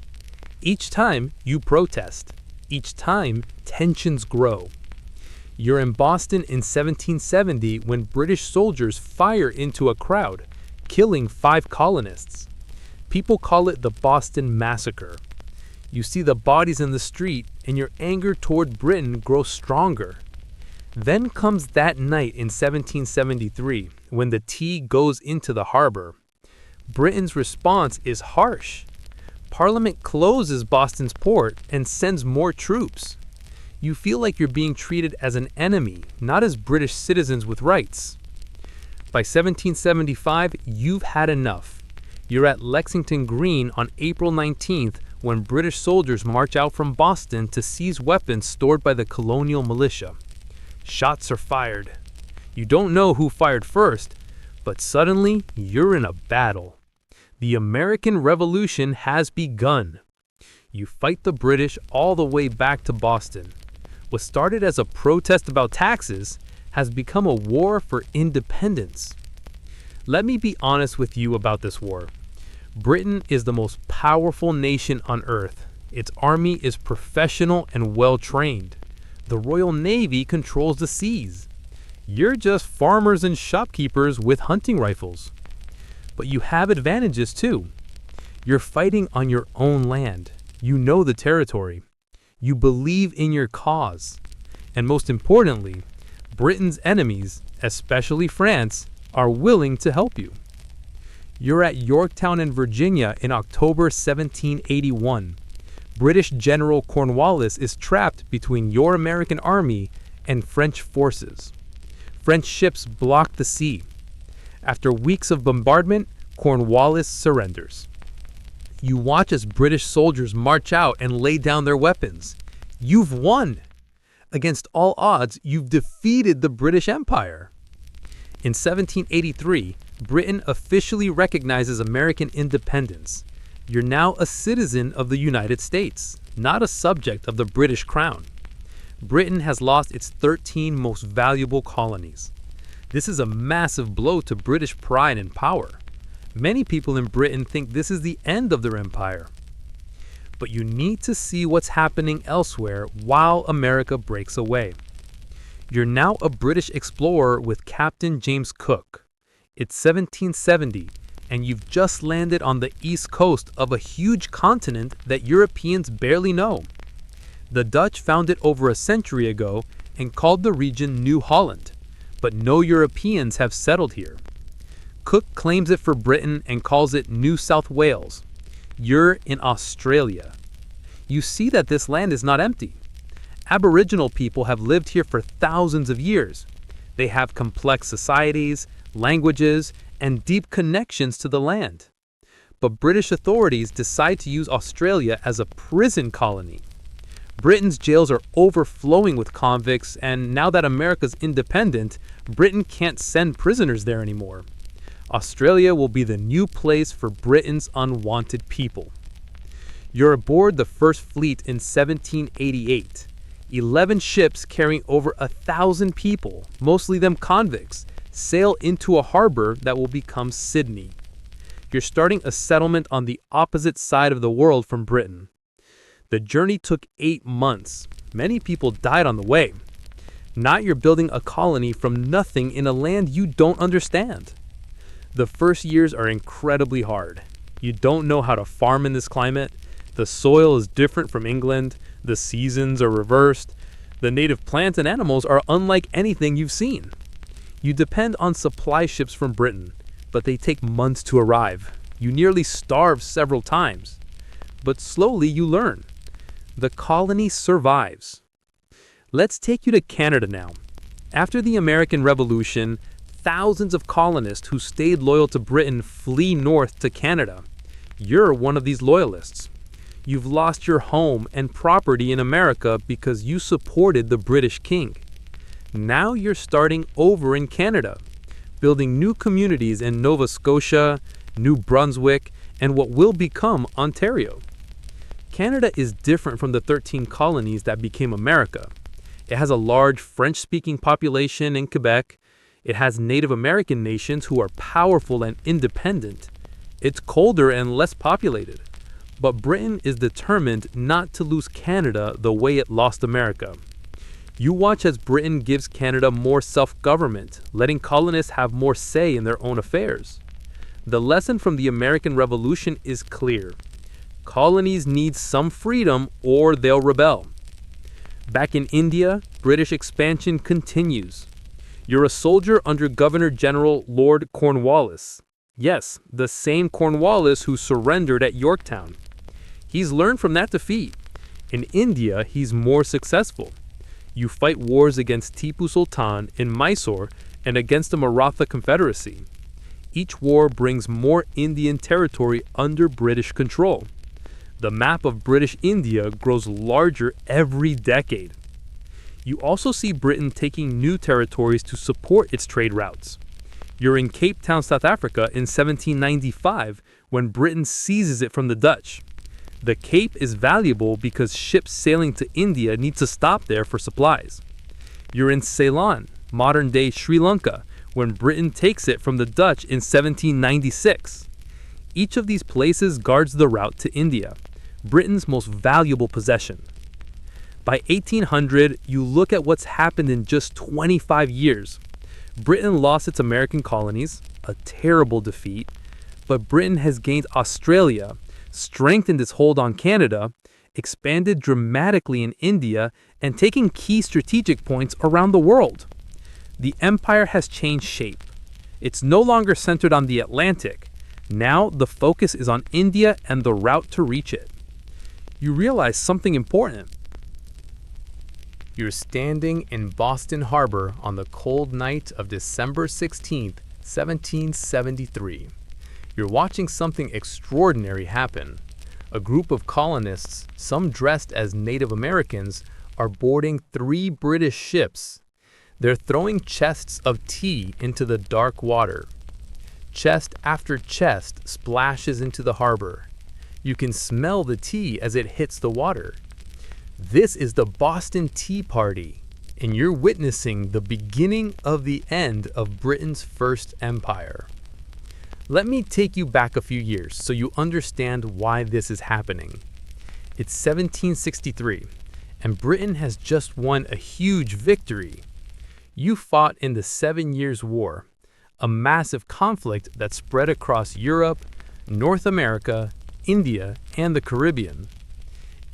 Each time you protest. Each time tensions grow. You're in Boston in 1770 when British soldiers fire into a crowd, killing 5 colonists. People call it the Boston Massacre. You see the bodies in the street and your anger toward Britain grows stronger. Then comes that night in 1773 when the tea goes into the harbor. Britain's response is harsh. Parliament closes Boston's port and sends more troops. You feel like you're being treated as an enemy, not as British citizens with rights. By 1775, you've had enough. You're at Lexington Green on April 19th when British soldiers march out from Boston to seize weapons stored by the colonial militia. Shots are fired. You don't know who fired first, but suddenly you're in a battle. The American Revolution has begun. You fight the British all the way back to Boston. What started as a protest about taxes has become a war for independence. Let me be honest with you about this war. Britain is the most powerful nation on earth. Its army is professional and well-trained. The Royal Navy controls the seas. You're just farmers and shopkeepers with hunting rifles. But you have advantages too. You're fighting on your own land. You know the territory. You believe in your cause. And most importantly, Britain's enemies, especially France, are willing to help you. You're at Yorktown in Virginia in October 1781. British General Cornwallis is trapped between your American army and French forces. French ships block the sea. After weeks of bombardment, Cornwallis surrenders. You watch as British soldiers march out and lay down their weapons. You've won! Against all odds, you've defeated the British Empire. In 1783, Britain officially recognizes American independence. You're now a citizen of the United States, not a subject of the British Crown. Britain has lost its 13 most valuable colonies. This is a massive blow to British pride and power. Many people in Britain think this is the end of their empire. But you need to see what's happening elsewhere while America breaks away. You're now a British explorer with Captain James Cook. It's 1770, and you've just landed on the east coast of a huge continent that Europeans barely know. The Dutch found it over a century ago and called the region New Holland, but no Europeans have settled here. Cook claims it for Britain and calls it New South Wales. You're in Australia. You see that this land is not empty. Aboriginal people have lived here for thousands of years. They have complex societies, languages, and deep connections to the land. But British authorities decide to use Australia as a prison colony. Britain's jails are overflowing with convicts, and now that America's independent, Britain can't send prisoners there anymore. Australia will be the new place for Britain's unwanted people. You're aboard the First Fleet in 1788. 11 ships carrying over 1,000 people, mostly them convicts, sail into a harbor that will become Sydney. You're starting a settlement on the opposite side of the world from Britain. The journey took 8 months. Many people died on the way. Now you're building a colony from nothing in a land you don't understand. The first years are incredibly hard. You don't know how to farm in this climate. The soil is different from England. The seasons are reversed. The native plants and animals are unlike anything you've seen. You depend on supply ships from Britain, but they take months to arrive. You nearly starve several times. But slowly you learn. The colony survives. Let's take you to Canada now. After the American Revolution, thousands of colonists who stayed loyal to Britain flee north to Canada. You're one of these loyalists. You've lost your home and property in America because you supported the British king. Now you're starting over in Canada, building new communities in Nova Scotia, New Brunswick, and what will become Ontario. Canada is different from the 13 colonies that became America. It has a large French-speaking population in Quebec. It has Native American nations who are powerful and independent. It's colder and less populated. But Britain is determined not to lose Canada the way it lost America. You watch as Britain gives Canada more self-government, letting colonists have more say in their own affairs. The lesson from the American Revolution is clear. Colonies need some freedom or they'll rebel. Back in India, British expansion continues. You're a soldier under Governor General Lord Cornwallis. Yes, the same Cornwallis who surrendered at Yorktown. He's learned from that defeat. In India, he's more successful. You fight wars against Tipu Sultan in Mysore and against the Maratha Confederacy. Each war brings more Indian territory under British control. The map of British India grows larger every decade. You also see Britain taking new territories to support its trade routes. You're in Cape Town, South Africa in 1795 when Britain seizes it from the Dutch. The Cape is valuable because ships sailing to India need to stop there for supplies. You're in Ceylon, modern-day Sri Lanka, when Britain takes it from the Dutch in 1796. Each of these places guards the route to India, Britain's most valuable possession. By 1800, you look at what's happened in just 25 years. Britain lost its American colonies, a terrible defeat, but Britain has gained Australia, strengthened its hold on Canada, expanded dramatically in India, and taken key strategic points around the world. The empire has changed shape. It's no longer centered on the Atlantic. Now the focus is on India and the route to reach it. You realize something important. You're standing in Boston Harbor on the cold night of December 16, 1773. You're watching something extraordinary happen. A group of colonists, some dressed as Native Americans, are boarding 3 British ships. They're throwing chests of tea into the dark water. Chest after chest splashes into the harbor. You can smell the tea as it hits the water. This is the Boston Tea Party, and you're witnessing the beginning of the end of Britain's first empire. Let me take you back a few years so you understand why this is happening. It's 1763, and Britain has just won a huge victory. You fought in the 7 Years' War, a massive conflict that spread across Europe, North America, India, and the Caribbean.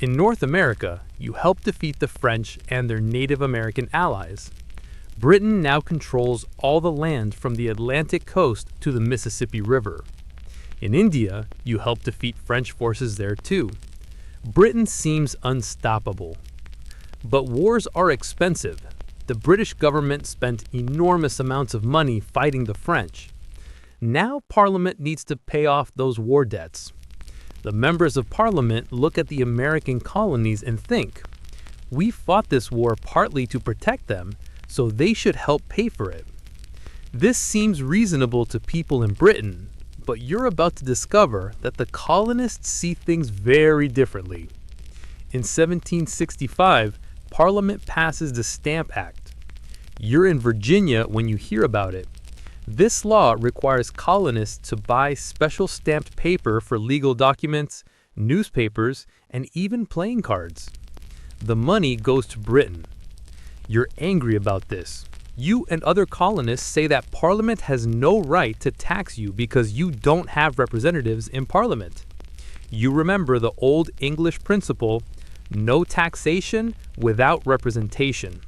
In North America, you helped defeat the French and their Native American allies. Britain now controls all the land from the Atlantic coast to the Mississippi River. In India, you helped defeat French forces there too. Britain seems unstoppable. But wars are expensive. The British government spent enormous amounts of money fighting the French. Now Parliament needs to pay off those war debts. The members of Parliament look at the American colonies and think, we fought this war partly to protect them, so they should help pay for it. This seems reasonable to people in Britain, but you're about to discover that the colonists see things very differently. In 1765, Parliament passes the Stamp Act. You're in Virginia when you hear about it. This law requires colonists to buy special stamped paper for legal documents, newspapers, and even playing cards. The money goes to Britain. You're angry about this. You and other colonists say that Parliament has no right to tax you because you don't have representatives in Parliament. You remember the old English principle, no taxation without representation.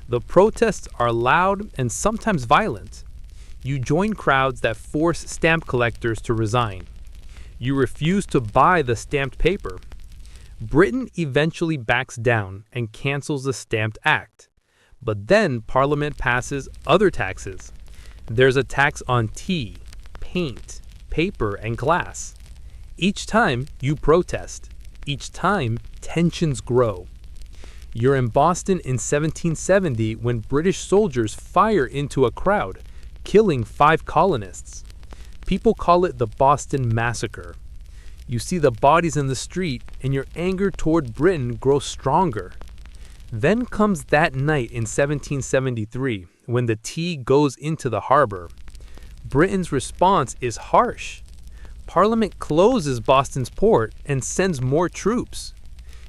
The protests are loud and sometimes violent. You join crowds that force stamp collectors to resign. You refuse to buy the stamped paper. Britain eventually backs down and cancels the Stamp Act. But then Parliament passes other taxes. There's a tax on tea, paint, paper, and glass. Each time you protest. Each time tensions grow. You're in Boston in 1770 when British soldiers fire into a crowd, killing 5 colonists. People call it the Boston Massacre. You see the bodies in the street and your anger toward Britain grows stronger. Then comes that night in 1773 when the tea goes into the harbor. Britain's response is harsh. Parliament closes Boston's port and sends more troops.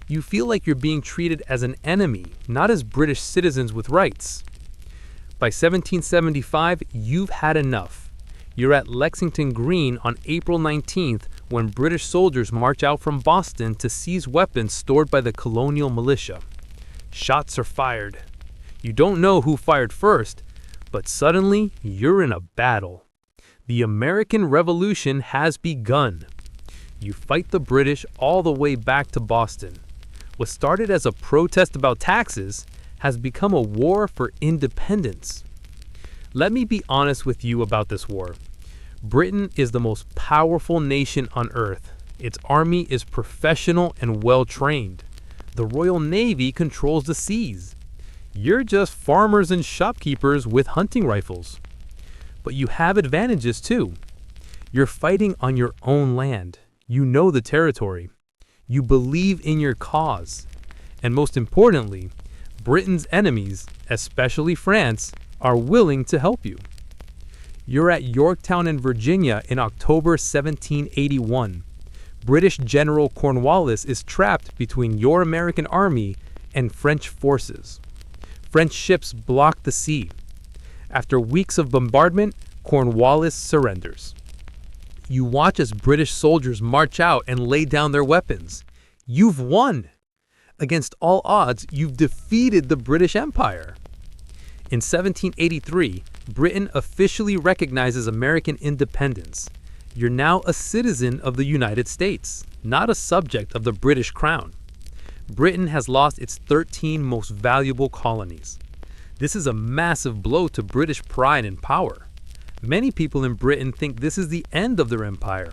You feel like you're being treated as an enemy, not as British citizens with rights. By 1775, you've had enough. You're at Lexington Green on April 19th when British soldiers march out from Boston to seize weapons stored by the colonial militia. Shots are fired. You don't know who fired first, but suddenly you're in a battle. The American Revolution has begun. You fight the British all the way back to Boston. What started as a protest about taxes has become a war for independence. Let me be honest with you about this war. Britain is the most powerful nation on earth. Its army is professional and well-trained. The Royal Navy controls the seas. You're just farmers and shopkeepers with hunting rifles. But you have advantages too. You're fighting on your own land. You know the territory. You believe in your cause. And most importantly, Britain's enemies, especially France, are willing to help you. You're at Yorktown in Virginia in October 1781. British General Cornwallis is trapped between your American army and French forces. French ships block the sea. After weeks of bombardment, Cornwallis surrenders. You watch as British soldiers march out and lay down their weapons. You've won! Against all odds, you've defeated the British Empire. In 1783, Britain officially recognizes American independence. You're now a citizen of the United States, not a subject of the British Crown. Britain has lost its 13 most valuable colonies. This is a massive blow to British pride and power. Many people in Britain think this is the end of their empire.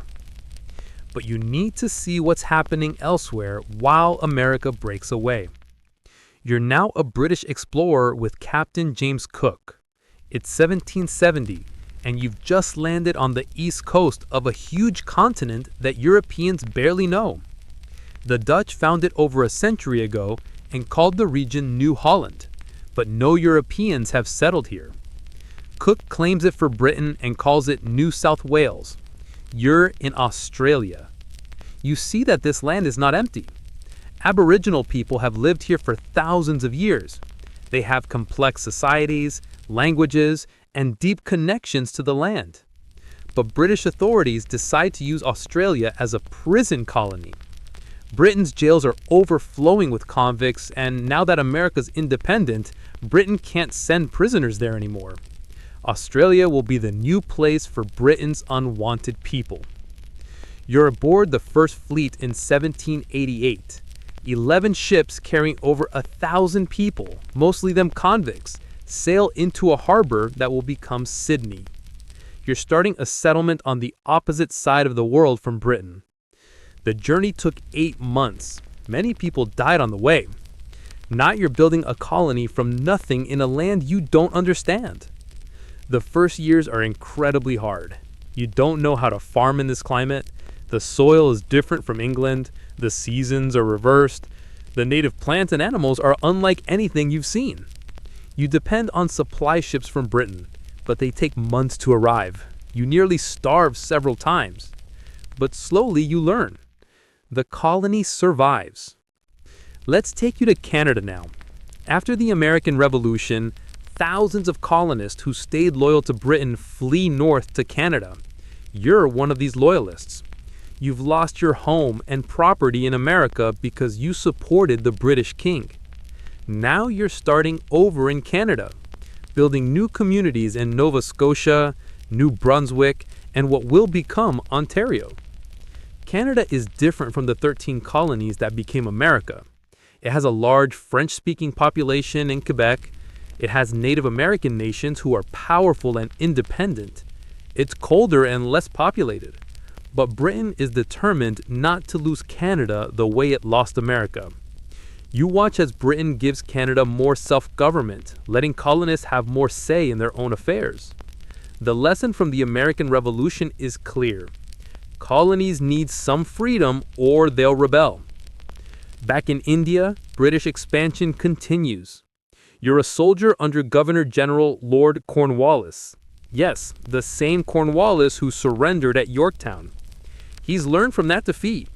But you need to see what's happening elsewhere while America breaks away. You're now a British explorer with Captain James Cook. It's 1770, and you've just landed on the east coast of a huge continent that Europeans barely know. The Dutch found it over a century ago and called the region New Holland, but no Europeans have settled here. Cook claims it for Britain and calls it New South Wales. You're in Australia. You see that this land is not empty. Aboriginal people have lived here for thousands of years. They have complex societies, languages, and deep connections to the land. But British authorities decide to use Australia as a prison colony. Britain's jails are overflowing with convicts, and now that America's independent, Britain can't send prisoners there anymore. Australia will be the new place for Britain's unwanted people. You're aboard the First Fleet in 1788. 11 ships carrying over 1,000 people, mostly them convicts, sail into a harbor that will become Sydney. You're starting a settlement on the opposite side of the world from Britain. The journey took 8 months. Many people died on the way. Now you're building a colony from nothing in a land you don't understand. The first years are incredibly hard. You don't know how to farm in this climate. The soil is different from England. The seasons are reversed. The native plants and animals are unlike anything you've seen. You depend on supply ships from Britain, but they take months to arrive. You nearly starve several times. But slowly you learn. The colony survives. Let's take you to Canada now. After the American Revolution, thousands of colonists who stayed loyal to Britain flee north to Canada. You're one of these loyalists. You've lost your home and property in America because you supported the British king. Now you're starting over in Canada, building new communities in Nova Scotia, New Brunswick, and what will become Ontario. Canada is different from the 13 colonies that became America. It has a large French-speaking population in Quebec. It has Native American nations who are powerful and independent. It's colder and less populated. But Britain is determined not to lose Canada the way it lost America. You watch as Britain gives Canada more self-government, letting colonists have more say in their own affairs. The lesson from the American Revolution is clear. Colonies need some freedom or they'll rebel. Back in India, British expansion continues. You're a soldier under Governor General Lord Cornwallis. Yes, the same Cornwallis who surrendered at Yorktown. He's learned from that defeat.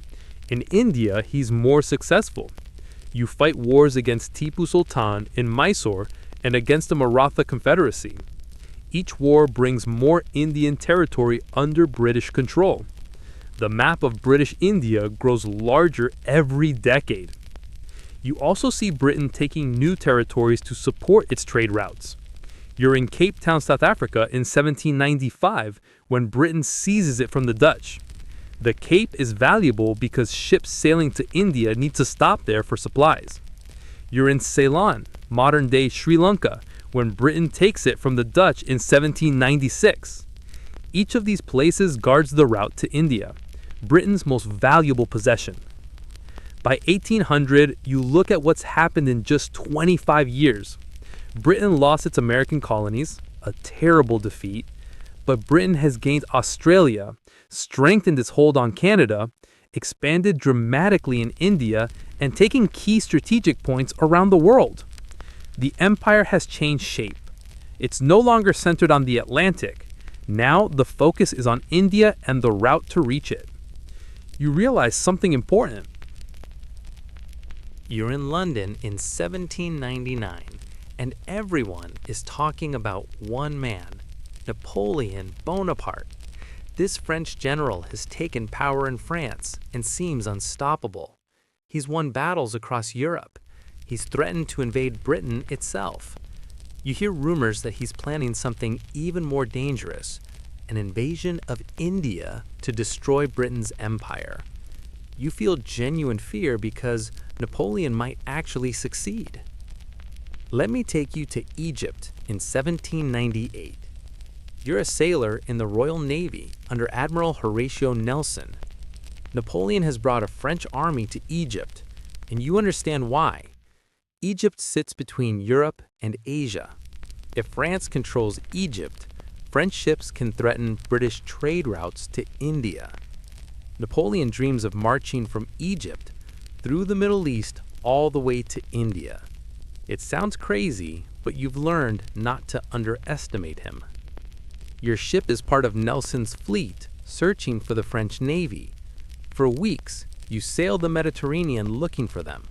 In India, he's more successful. You fight wars against Tipu Sultan in Mysore and against the Maratha Confederacy. Each war brings more Indian territory under British control. The map of British India grows larger every decade. You also see Britain taking new territories to support its trade routes. You're in Cape Town, South Africa in 1795 when Britain seizes it from the Dutch. The Cape is valuable because ships sailing to India need to stop there for supplies. You're in Ceylon, modern-day Sri Lanka, when Britain takes it from the Dutch in 1796. Each of these places guards the route to India, Britain's most valuable possession. By 1800, you look at what's happened in just 25 years. Britain lost its American colonies, a terrible defeat, but Britain has gained Australia, strengthened its hold on Canada, expanded dramatically in India, and taken key strategic points around the world. The empire has changed shape. It's no longer centered on the Atlantic. Now the focus is on India and the route to reach it. You realize something important. You're in London in 1799, and everyone is talking about one man, Napoleon Bonaparte. This French general has taken power in France and seems unstoppable. He's won battles across Europe. He's threatened to invade Britain itself. You hear rumors that he's planning something even more dangerous, an invasion of India to destroy Britain's empire. You feel genuine fear because Napoleon might actually succeed. Let me take you to Egypt in 1798. You're a sailor in the Royal Navy under Admiral Horatio Nelson. Napoleon has brought a French army to Egypt, and you understand why. Egypt sits between Europe and Asia. If France controls Egypt, French ships can threaten British trade routes to India. Napoleon dreams of marching from Egypt through the Middle East all the way to India. It sounds crazy, but you've learned not to underestimate him. Your ship is part of Nelson's fleet, searching for the French Navy. For weeks, you sail the Mediterranean looking for them.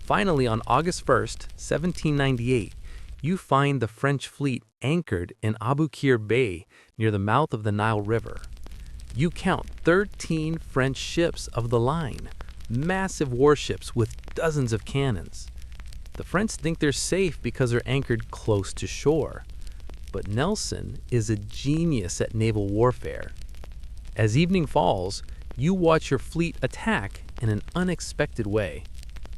Finally, on August 1st, 1798, you find the French fleet anchored in Abu Qir Bay near the mouth of the Nile River. You count 13 French ships of the line, massive warships with dozens of cannons. The French think they're safe because they're anchored close to shore. But Nelson is a genius at naval warfare. As evening falls, you watch your fleet attack in an unexpected way.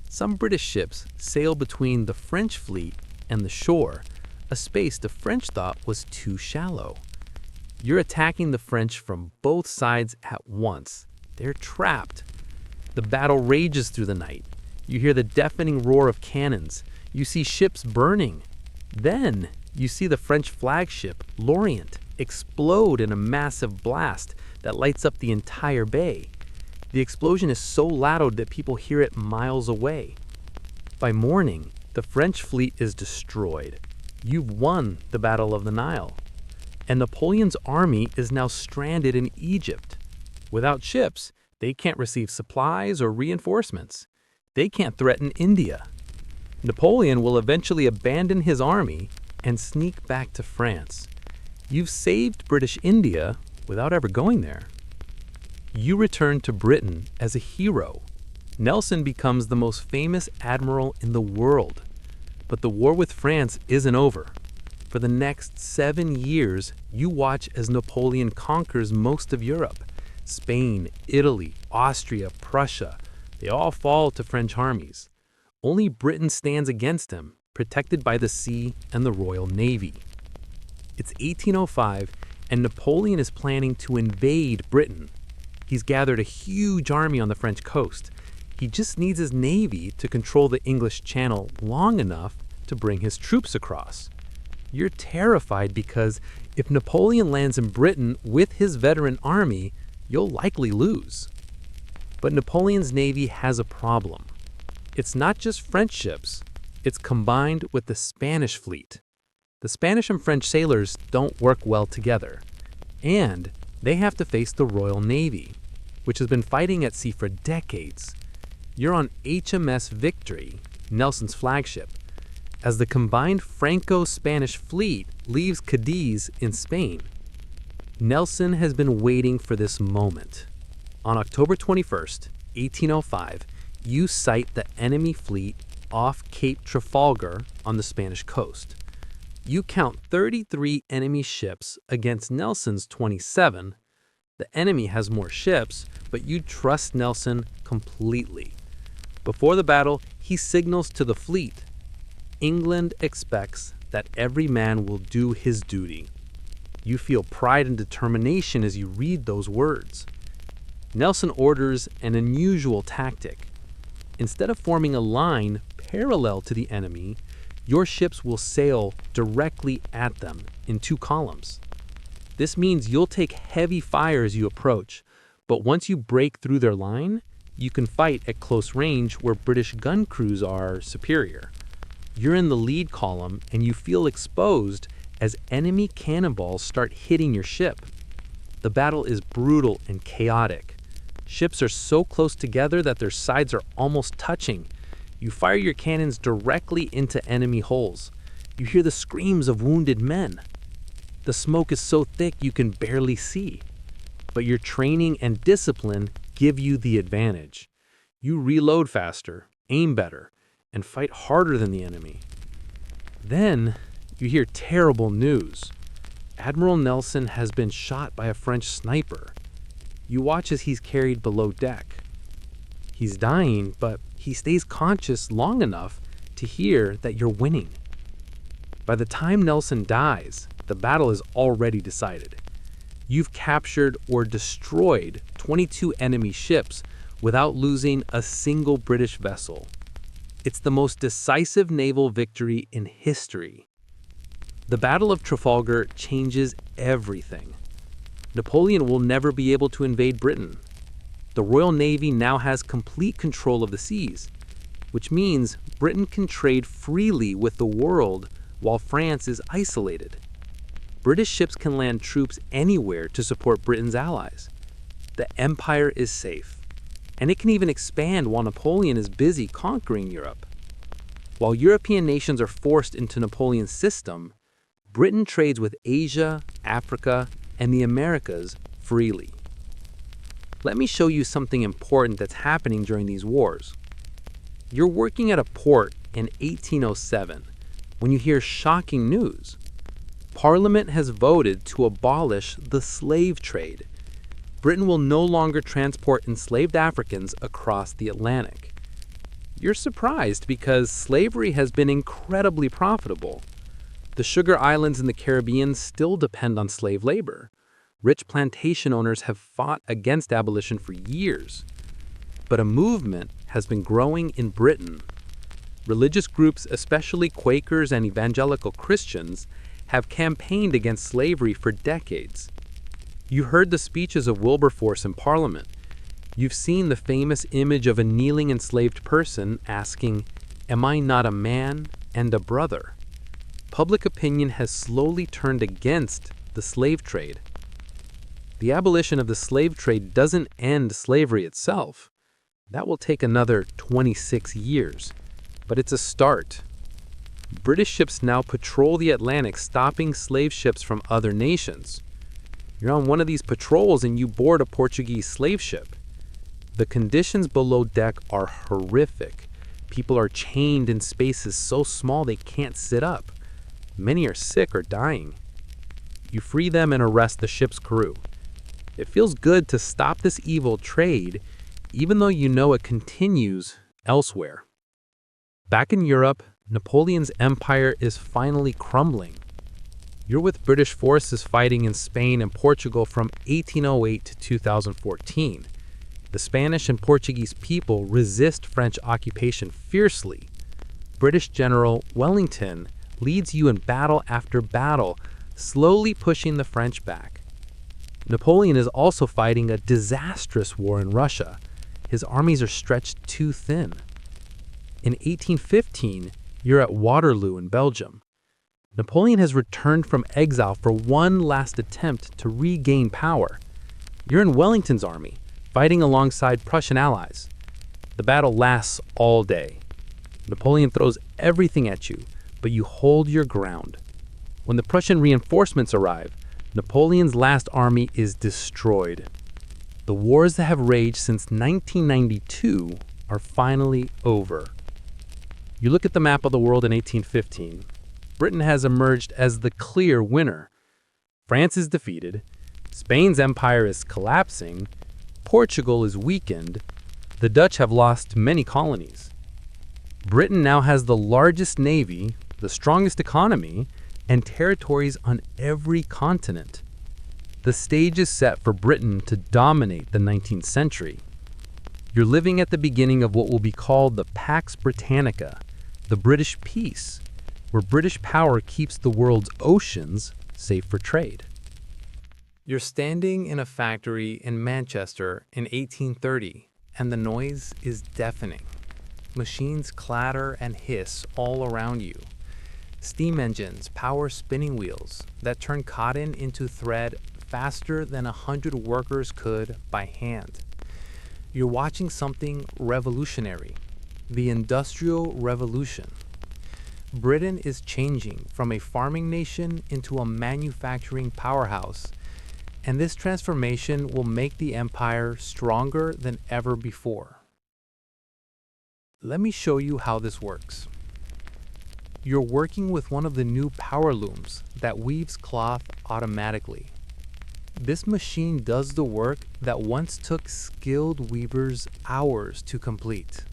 Some British ships sail between the French fleet and the shore, a space the French thought was too shallow. You're attacking the French from both sides at once. They're trapped. The battle rages through the night. You hear the deafening roar of cannons. You see ships burning. Then you see the French flagship, L'Orient, explode in a massive blast that lights up the entire bay. The explosion is so loud that people hear it miles away. By morning, the French fleet is destroyed. You've won the Battle of the Nile. And Napoleon's army is now stranded in Egypt. Without ships, they can't receive supplies or reinforcements. They can't threaten India. Napoleon will eventually abandon his army and sneak back to France. You've saved British India without ever going there. You return to Britain as a hero. Nelson becomes the most famous admiral in the world. But the war with France isn't over. For the next 7 years, you watch as Napoleon conquers most of Europe. Spain, Italy, Austria, Prussia, they all fall to French armies. Only Britain stands against him, protected by the sea and the Royal Navy. It's 1805, and Napoleon is planning to invade Britain. He's gathered a huge army on the French coast. He just needs his navy to control the English Channel long enough to bring his troops across. You're terrified because if Napoleon lands in Britain with his veteran army, you'll likely lose. But Napoleon's navy has a problem. It's not just French ships, it's combined with the Spanish fleet. The Spanish and French sailors don't work well together, and they have to face the Royal Navy, which has been fighting at sea for decades. You're on HMS Victory, Nelson's flagship, as the combined Franco-Spanish fleet leaves Cadiz in Spain. Nelson has been waiting for this moment. On October 21st, 1805, you sight the enemy fleet off Cape Trafalgar on the Spanish coast. You count 33 enemy ships against Nelson's 27. The enemy has more ships, but you trust Nelson completely. Before the battle, he signals to the fleet. England expects that every man will do his duty. You feel pride and determination as you read those words. Nelson orders an unusual tactic. Instead of forming a line parallel to the enemy, your ships will sail directly at them in 2 columns. This means you'll take heavy fire as you approach, but once you break through their line, you can fight at close range where British gun crews are superior. You're in the lead column and you feel exposed as enemy cannonballs start hitting your ship. The battle is brutal and chaotic. Ships are so close together that their sides are almost touching. You fire your cannons directly into enemy holes. You hear the screams of wounded men. The smoke is so thick you can barely see. But your training and discipline give you the advantage. You reload faster, aim better, and fight harder than the enemy. Then you hear terrible news. Admiral Nelson has been shot by a French sniper. You watch as he's carried below deck. He's dying, but he stays conscious long enough to hear that you're winning. By the time Nelson dies, the battle is already decided. You've captured or destroyed 22 enemy ships without losing a single British vessel. It's the most decisive naval victory in history. The Battle of Trafalgar changes everything. Napoleon will never be able to invade Britain. The Royal Navy now has complete control of the seas, which means Britain can trade freely with the world while France is isolated. British ships can land troops anywhere to support Britain's allies. The empire is safe, and it can even expand while Napoleon is busy conquering Europe. While European nations are forced into Napoleon's system, Britain trades with Asia, Africa, and the Americas freely. Let me show you something important that's happening during these wars. You're working at a port in 1807 when you hear shocking news. Parliament has voted to abolish the slave trade. Britain will no longer transport enslaved Africans across the Atlantic. You're surprised because slavery has been incredibly profitable. The sugar islands in the Caribbean still depend on slave labor. Rich plantation owners have fought against abolition for years. But a movement has been growing in Britain. Religious groups, especially Quakers and evangelical Christians, have campaigned against slavery for decades. You heard the speeches of Wilberforce in Parliament. You've seen the famous image of a kneeling enslaved person asking, Am I not a man and a brother? Public opinion has slowly turned against the slave trade. The abolition of the slave trade doesn't end slavery itself. That will take another 26 years, but it's a start. British ships now patrol the Atlantic, stopping slave ships from other nations. You're on one of these patrols and you board a Portuguese slave ship. The conditions below deck are horrific. People are chained in spaces so small they can't sit up. Many are sick or dying. You free them and arrest the ship's crew. It feels good to stop this evil trade, even though you know it continues elsewhere. Back in Europe, Napoleon's empire is finally crumbling. You're with British forces fighting in Spain and Portugal from 1808 to 2014. The Spanish and Portuguese people resist French occupation fiercely. British General Wellington leads you in battle after battle, slowly pushing the French back. Napoleon is also fighting a disastrous war in Russia. His armies are stretched too thin. In 1815, you're at Waterloo in Belgium. Napoleon has returned from exile for one last attempt to regain power. You're in Wellington's army, fighting alongside Prussian allies. The battle lasts all day. Napoleon throws everything at you, but you hold your ground. When the Prussian reinforcements arrive, Napoleon's last army is destroyed. The wars that have raged since 1992 are finally over. You look at the map of the world in 1815. Britain has emerged as the clear winner. France is defeated. Spain's empire is collapsing. Portugal is weakened. The Dutch have lost many colonies. Britain now has the largest navy, the strongest economy, and territories on every continent. The stage is set for Britain to dominate the 19th century. You're living at the beginning of what will be called the Pax Britannica, the British peace, where British power keeps the world's oceans safe for trade. You're standing in a factory in Manchester in 1830, and the noise is deafening. Machines clatter and hiss all around you. Steam engines power spinning wheels that turn cotton into thread faster than 100 workers could by hand. You're watching something revolutionary, the Industrial Revolution. Britain is changing from a farming nation into a manufacturing powerhouse, and this transformation will make the empire stronger than ever before. Let me show you how this works. You're working with one of the new power looms that weaves cloth automatically. This machine does the work that once took skilled weavers hours to complete.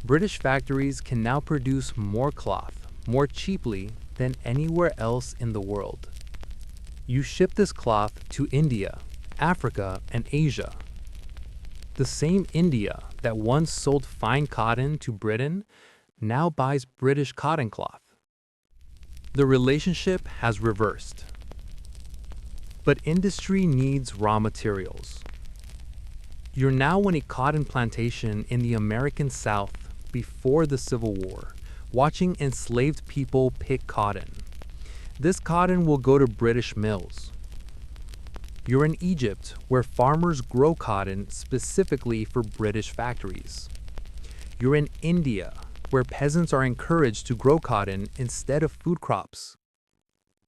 British factories can now produce more cloth more cheaply than anywhere else in the world. You ship this cloth to India, Africa, and Asia. The same India that once sold fine cotton to Britain now buys British cotton cloth. The relationship has reversed. But industry needs raw materials. You're now on a cotton plantation in the American South before the Civil War, watching enslaved people pick cotton. This cotton will go to British mills. You're in Egypt, where farmers grow cotton specifically for British factories. You're in India, where peasants are encouraged to grow cotton instead of food crops.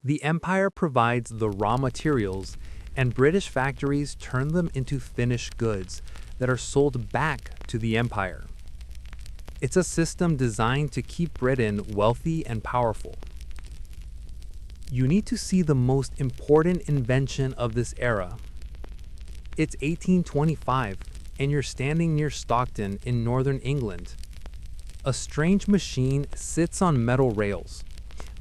The empire provides the raw materials, and British factories turn them into finished goods that are sold back to the empire. It's a system designed to keep Britain wealthy and powerful. You need to see the most important invention of this era. It's 1825, and you're standing near Stockton in northern England. A strange machine sits on metal rails,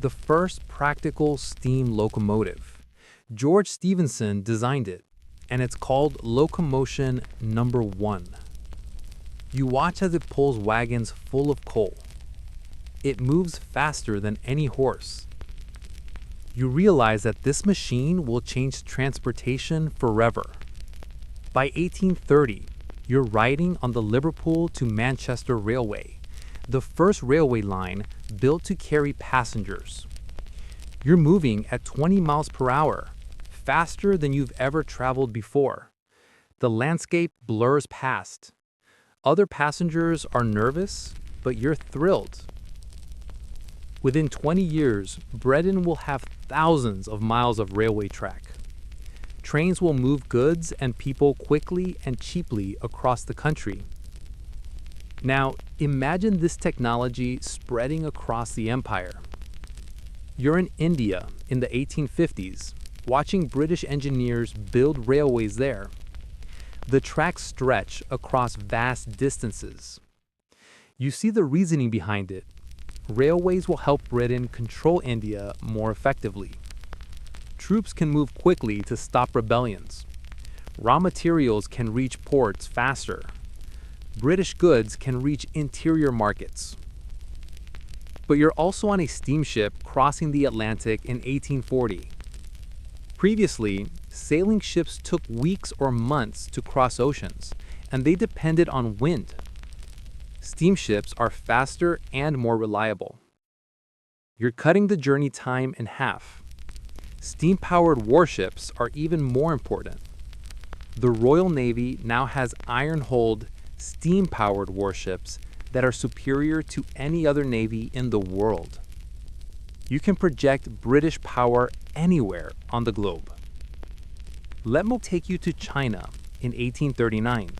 the first practical steam locomotive. George Stephenson designed it, and it's called Locomotion Number 1. You watch as it pulls wagons full of coal. It moves faster than any horse. You realize that this machine will change transportation forever. By 1830, you're riding on the Liverpool to Manchester Railway, the first railway line built to carry passengers. You're moving at 20 miles per hour, faster than you've ever traveled before. The landscape blurs past. Other passengers are nervous, but you're thrilled. Within 20 years, Britain will have thousands of miles of railway track. Trains will move goods and people quickly and cheaply across the country. Now, imagine this technology spreading across the empire. You're in India in the 1850s, watching British engineers build railways there. The tracks stretch across vast distances. You see the reasoning behind it. Railways will help Britain control India more effectively. Troops can move quickly to stop rebellions. Raw materials can reach ports faster. British goods can reach interior markets. But you're also on a steamship crossing the Atlantic in 1840. Previously, sailing ships took weeks or months to cross oceans, and they depended on wind. Steamships are faster and more reliable. You're cutting the journey time in half. Steam-powered warships are even more important. The Royal Navy now has iron-hulled, steam-powered warships that are superior to any other navy in the world. You can project British power anywhere on the globe. Let me take you to China in 1839.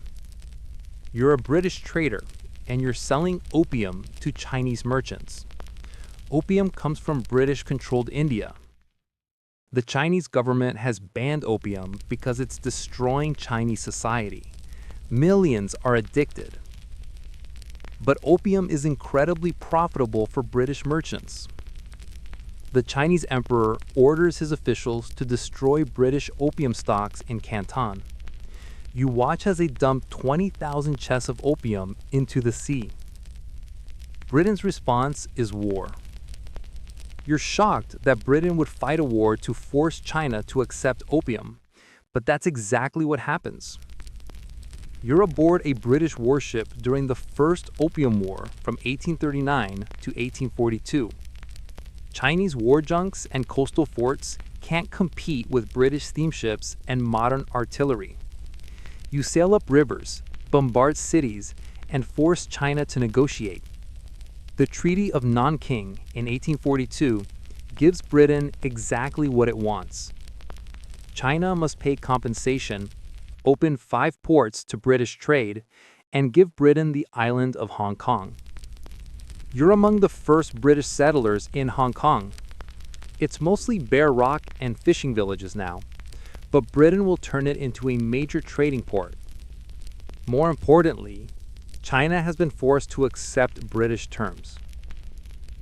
You're a British trader, and you're selling opium to Chinese merchants. Opium comes from British-controlled India. The Chinese government has banned opium because it's destroying Chinese society. Millions are addicted. But opium is incredibly profitable for British merchants. The Chinese emperor orders his officials to destroy British opium stocks in Canton. You watch as they dump 20,000 chests of opium into the sea. Britain's response is war. You're shocked that Britain would fight a war to force China to accept opium, but that's exactly what happens. You're aboard a British warship during the First Opium War from 1839 to 1842. Chinese war junks and coastal forts can't compete with British steamships and modern artillery. You sail up rivers, bombard cities, and force China to negotiate. The Treaty of Nanking in 1842 gives Britain exactly what it wants. China must pay compensation, open 5 ports to British trade, and give Britain the island of Hong Kong. You're among the first British settlers in Hong Kong. It's mostly bare rock and fishing villages now, but Britain will turn it into a major trading port. More importantly, China has been forced to accept British terms.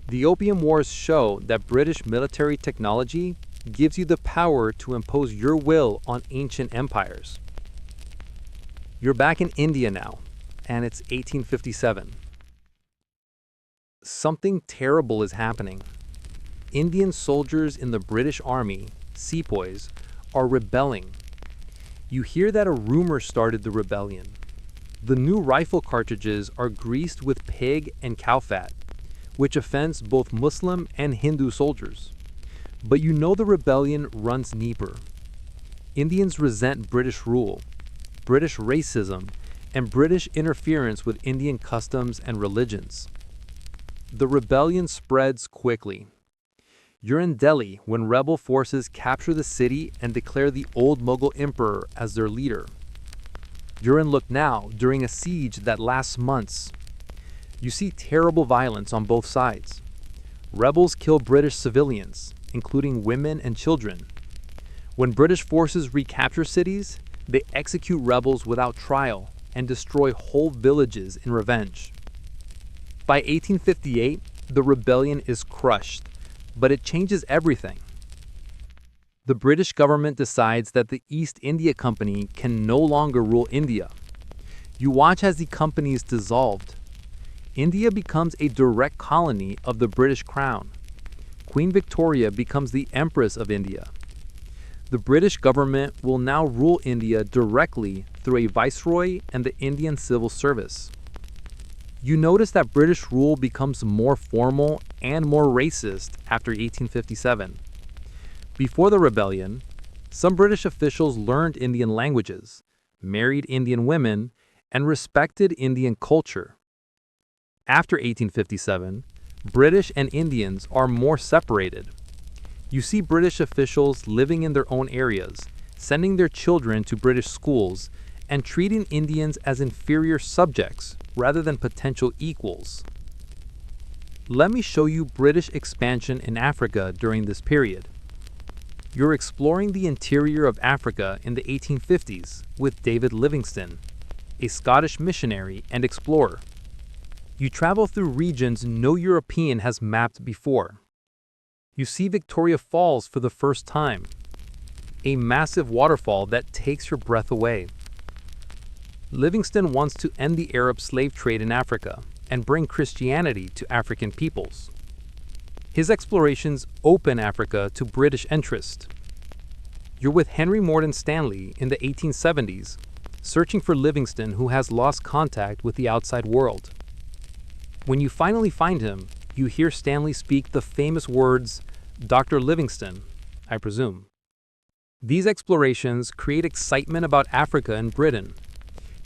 The Opium Wars show that British military technology gives you the power to impose your will on ancient empires. You're back in India now, and it's 1857. Something terrible is happening. Indian soldiers in the British Army, sepoys, are rebelling. You hear that a rumor started the rebellion. The new rifle cartridges are greased with pig and cow fat, which offends both Muslim and Hindu soldiers. But you know the rebellion runs deeper. Indians resent British rule, British racism, and British interference with Indian customs and religions. The rebellion spreads quickly. You're in Delhi when rebel forces capture the city and declare the old Mughal emperor as their leader. You're in Lucknow during a siege that lasts months. You see terrible violence on both sides. Rebels kill British civilians, including women and children. When British forces recapture cities, they execute rebels without trial and destroy whole villages in revenge. By 1858, the rebellion is crushed, but it changes everything. The British government decides that the East India Company can no longer rule India. You watch as the company is dissolved. India becomes a direct colony of the British Crown. Queen Victoria becomes the Empress of India. The British government will now rule India directly through a viceroy and the Indian civil service. You notice that British rule becomes more formal and more racist after 1857. Before the rebellion, some British officials learned Indian languages, married Indian women, and respected Indian culture. After 1857, British and Indians are more separated. You see British officials living in their own areas, sending their children to British schools, and treating Indians as inferior subjects rather than potential equals. Let me show you British expansion in Africa during this period. You're exploring the interior of Africa in the 1850s with David Livingstone, a Scottish missionary and explorer. You travel through regions no European has mapped before. You see Victoria Falls for the first time, a massive waterfall that takes your breath away. Livingstone wants to end the Arab slave trade in Africa and bring Christianity to African peoples. His explorations open Africa to British interest. You're with Henry Morton Stanley in the 1870s, searching for Livingstone, who has lost contact with the outside world. When you finally find him, you hear Stanley speak the famous words, "Dr. Livingstone, I presume." These explorations create excitement about Africa and Britain.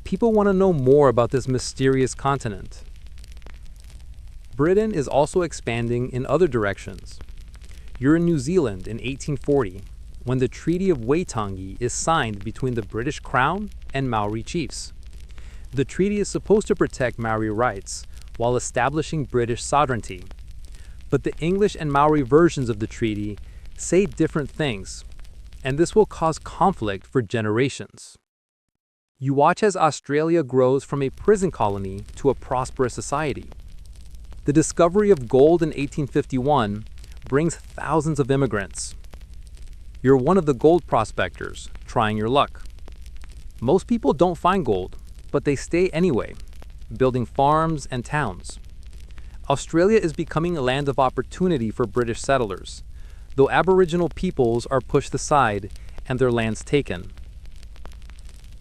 People want to know more about this mysterious continent. Britain is also expanding in other directions. You're in New Zealand in 1840, when the Treaty of Waitangi is signed between the British Crown and Maori chiefs. The treaty is supposed to protect Maori rights while establishing British sovereignty. But the English and Maori versions of the treaty say different things, and this will cause conflict for generations. You watch as Australia grows from a prison colony to a prosperous society. The discovery of gold in 1851 brings thousands of immigrants. You're one of the gold prospectors, trying your luck. Most people don't find gold, but they stay anyway, building farms and towns. Australia is becoming a land of opportunity for British settlers, though Aboriginal peoples are pushed aside and their lands taken.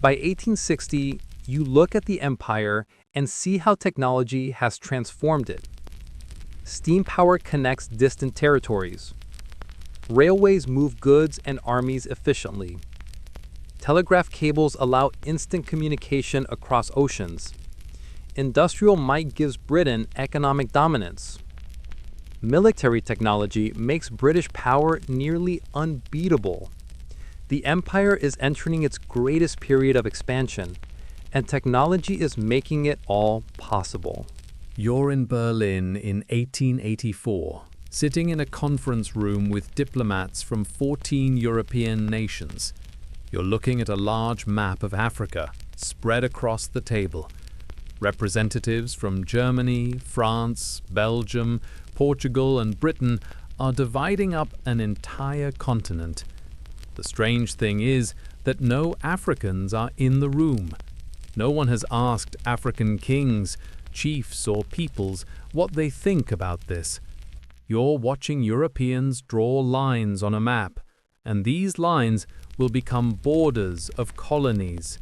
By 1860, you look at the empire and see how technology has transformed it. Steam power connects distant territories. Railways move goods and armies efficiently. Telegraph cables allow instant communication across oceans. Industrial might gives Britain economic dominance. Military technology makes British power nearly unbeatable. The empire is entering its greatest period of expansion, and technology is making it all possible. You're in Berlin in 1884, sitting in a conference room with diplomats from 14 European nations. You're looking at a large map of Africa spread across the table. Representatives from Germany, France, Belgium, Portugal, and Britain are dividing up an entire continent. The strange thing is that no Africans are in the room. No one has asked African kings, chiefs, or peoples what they think about this. You're watching Europeans draw lines on a map, and these lines will become borders of colonies.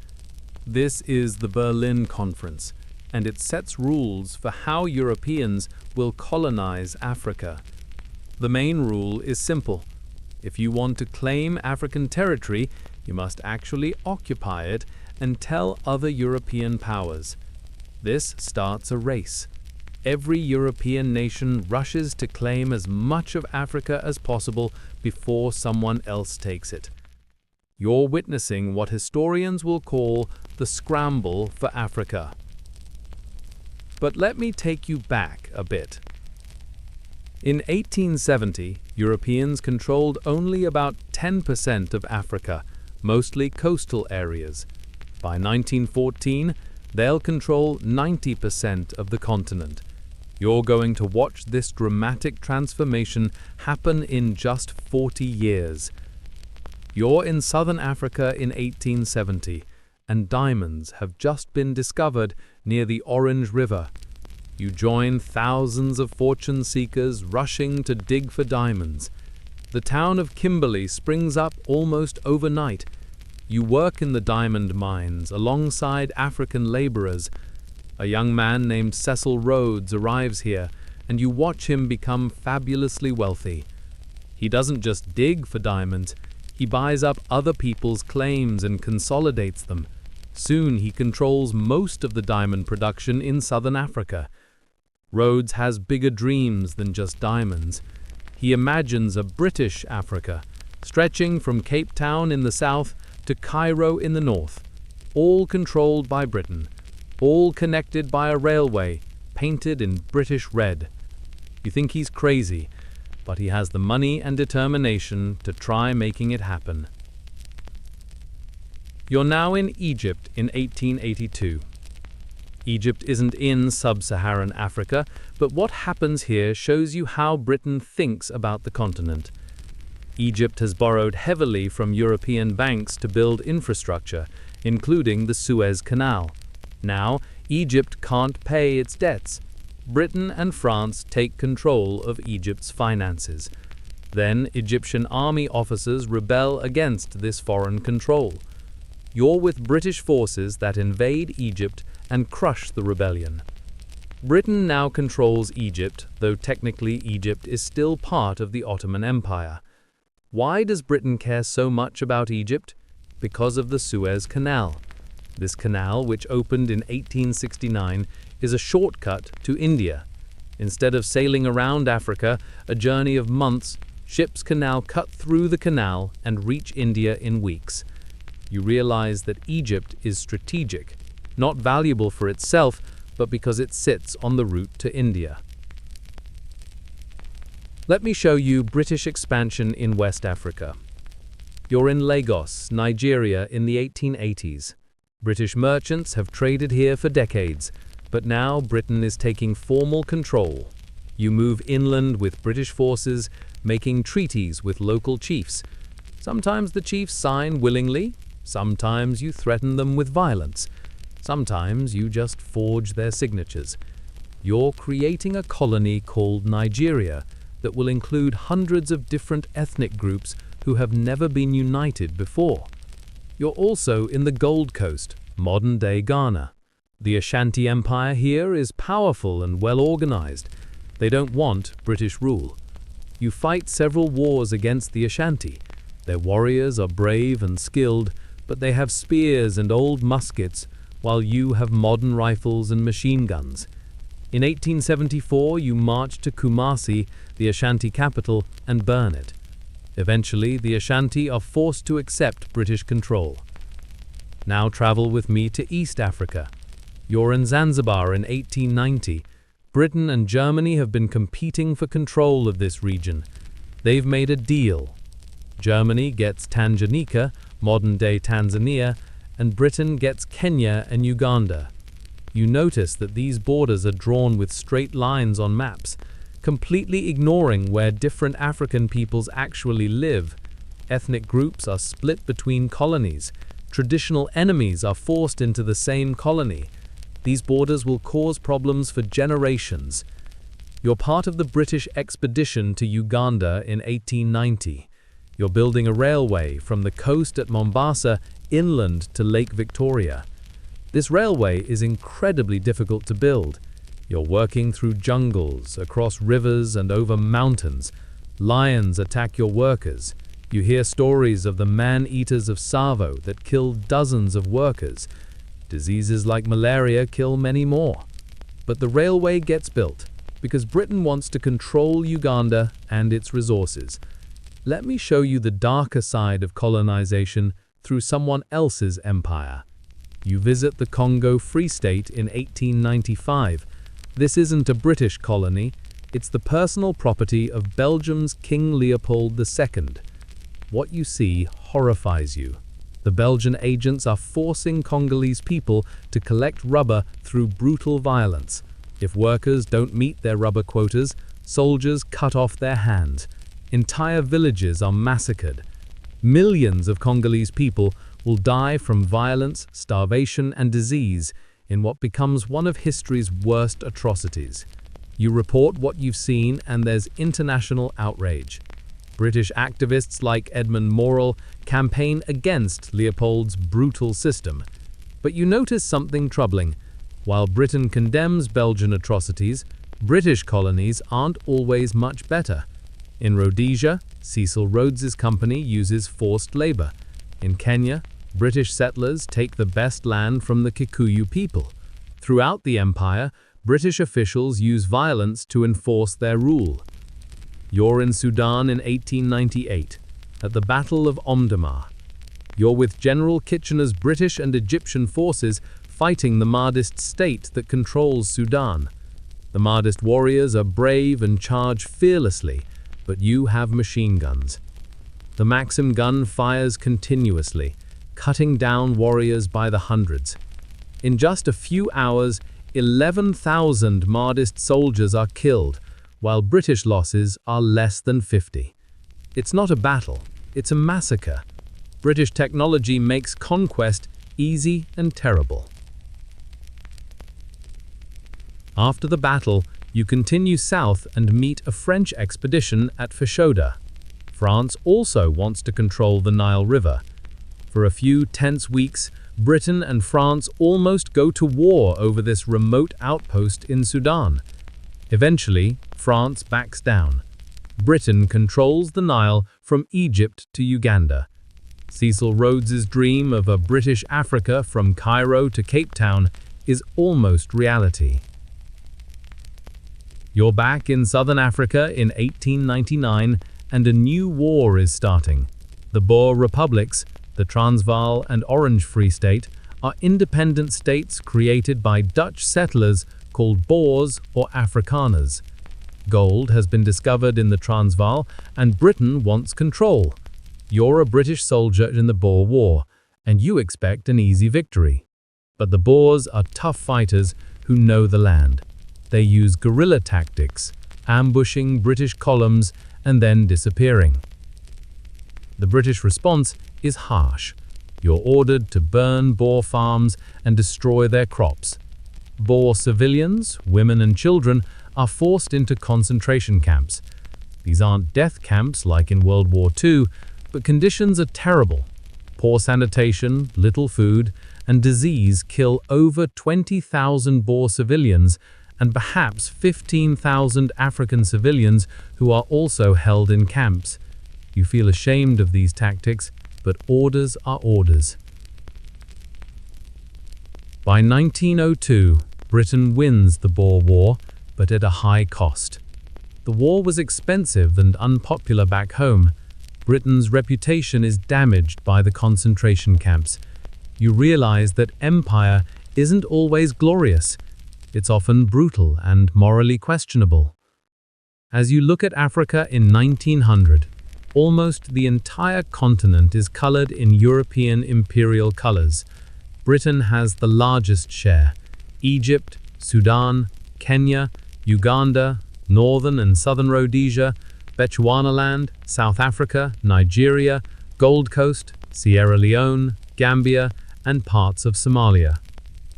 This is the Berlin Conference, and it sets rules for how Europeans will colonize Africa. The main rule is simple. If you want to claim African territory, you must actually occupy it and tell other European powers. This starts a race. Every European nation rushes to claim as much of Africa as possible before someone else takes it. You're witnessing what historians will call the scramble for Africa. But let me take you back a bit. In 1870, Europeans controlled only about 10% of Africa, mostly coastal areas. By 1914, they'll control 90% of the continent. You're going to watch this dramatic transformation happen in just 40 years. You're in southern Africa in 1870, and diamonds have just been discovered near the Orange River. You join thousands of fortune seekers rushing to dig for diamonds. The town of Kimberley springs up almost overnight. You work in the diamond mines alongside African laborers. A young man named Cecil Rhodes arrives here, and you watch him become fabulously wealthy. He doesn't just dig for diamonds, he buys up other people's claims and consolidates them. Soon he controls most of the diamond production in southern Africa. Rhodes has bigger dreams than just diamonds. He imagines a British Africa, stretching from Cape Town in the south to Cairo in the north, all controlled by Britain, all connected by a railway painted in British red. You think he's crazy, but he has the money and determination to try making it happen. You're now in Egypt in 1882. Egypt isn't in sub-Saharan Africa, but what happens here shows you how Britain thinks about the continent. Egypt has borrowed heavily from European banks to build infrastructure, including the Suez Canal. Now, Egypt can't pay its debts. Britain and France take control of Egypt's finances. Then, Egyptian army officers rebel against this foreign control. You're with British forces that invade Egypt and crush the rebellion. Britain now controls Egypt, though technically Egypt is still part of the Ottoman Empire. Why does Britain care so much about Egypt? Because of the Suez Canal. This canal, which opened in 1869, is a shortcut to India. Instead of sailing around Africa, a journey of months, ships can now cut through the canal and reach India in weeks. You realize that Egypt is strategic, not valuable for itself, but because it sits on the route to India. Let me show you British expansion in West Africa. You're in Lagos, Nigeria in the 1880s. British merchants have traded here for decades, but now Britain is taking formal control. You move inland with British forces, making treaties with local chiefs. Sometimes the chiefs sign willingly, sometimes you threaten them with violence, sometimes you just forge their signatures. You're creating a colony called Nigeria that will include hundreds of different ethnic groups who have never been united before. You're also in the Gold Coast, modern-day Ghana. The Ashanti Empire here is powerful and well-organized. They don't want British rule. You fight several wars against the Ashanti. Their warriors are brave and skilled, but they have spears and old muskets, while you have modern rifles and machine guns. In 1874, you march to Kumasi, the Ashanti capital, and burn it. Eventually, the Ashanti are forced to accept British control. Now travel with me to East Africa. You're in Zanzibar in 1890. Britain and Germany have been competing for control of this region. They've made a deal. Germany gets Tanganyika, modern-day Tanzania, and Britain gets Kenya and Uganda. You notice that these borders are drawn with straight lines on maps, completely ignoring where different African peoples actually live. Ethnic groups are split between colonies. Traditional enemies are forced into the same colony. These borders will cause problems for generations. You're part of the British expedition to Uganda in 1890. You're building a railway from the coast at Mombasa inland to Lake Victoria. This railway is incredibly difficult to build. You're working through jungles, across rivers and over mountains. Lions attack your workers. You hear stories of the man-eaters of Savo that killed dozens of workers. Diseases like malaria kill many more. But the railway gets built because Britain wants to control Uganda and its resources. Let me show you the darker side of colonization through someone else's empire. You visit the Congo Free State in 1895. This isn't a British colony, it's the personal property of Belgium's King Leopold II. What you see horrifies you. The Belgian agents are forcing Congolese people to collect rubber through brutal violence. If workers don't meet their rubber quotas, soldiers cut off their hands. Entire villages are massacred. Millions of Congolese people will die from violence, starvation, and disease in what becomes one of history's worst atrocities. You report what you've seen, and there's international outrage. British activists like Edmund Morrell campaign against Leopold's brutal system. But you notice something troubling. While Britain condemns Belgian atrocities, British colonies aren't always much better. In Rhodesia, Cecil Rhodes's company uses forced labor. In Kenya, British settlers take the best land from the Kikuyu people. Throughout the empire, British officials use violence to enforce their rule. You're in Sudan in 1898, at the Battle of Omdurman. You're with General Kitchener's British and Egyptian forces fighting the Mahdist state that controls Sudan. The Mahdist warriors are brave and charge fearlessly, but you have machine guns. The Maxim gun fires continuously, cutting down warriors by the hundreds. In just a few hours, 11,000 Mahdist soldiers are killed, while British losses are less than 50. It's not a battle, it's a massacre. British technology makes conquest easy and terrible. After the battle, you continue south and meet a French expedition at Fashoda. France also wants to control the Nile River. For a few tense weeks, Britain and France almost go to war over this remote outpost in Sudan. Eventually, France backs down. Britain controls the Nile from Egypt to Uganda. Cecil Rhodes's dream of a British Africa from Cairo to Cape Town is almost reality. You're back in southern Africa in 1899, and a new war is starting. The Boer republics, the Transvaal and Orange Free State, are independent states created by Dutch settlers called Boers or Afrikaners. Gold has been discovered in the Transvaal, and Britain wants control. You're a British soldier in the Boer War, and you expect an easy victory. But the Boers are tough fighters who know the land. They use guerrilla tactics, ambushing British columns and then disappearing. The British response is harsh. You're ordered to burn Boer farms and destroy their crops. Boer civilians, women and children, are forced into concentration camps. These aren't death camps like in World War II, but conditions are terrible. Poor sanitation, little food, and disease kill over 20,000 Boer civilians and perhaps 15,000 African civilians who are also held in camps. You feel ashamed of these tactics, but orders are orders. By 1902, Britain wins the Boer War, but at a high cost. The war was expensive and unpopular back home. Britain's reputation is damaged by the concentration camps. You realize that empire isn't always glorious. It's often brutal and morally questionable. As you look at Africa in 1900, almost the entire continent is colored in European imperial colors. Britain has the largest share. Egypt, Sudan, Kenya, Uganda, northern and southern Rhodesia, Bechuanaland, South Africa, Nigeria, Gold Coast, Sierra Leone, Gambia, and parts of Somalia.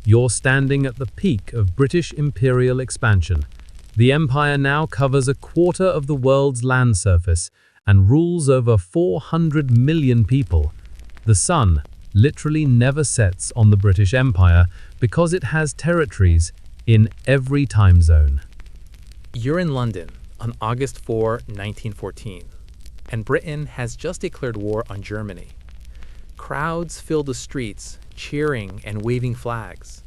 You're standing at the peak of British imperial expansion. The empire now covers a quarter of the world's land surface and rules over 400 million people. The sun literally never sets on the British Empire because it has territories in every time zone. You're in London on August 4, 1914, and Britain has just declared war on Germany. Crowds fill the streets, cheering and waving flags.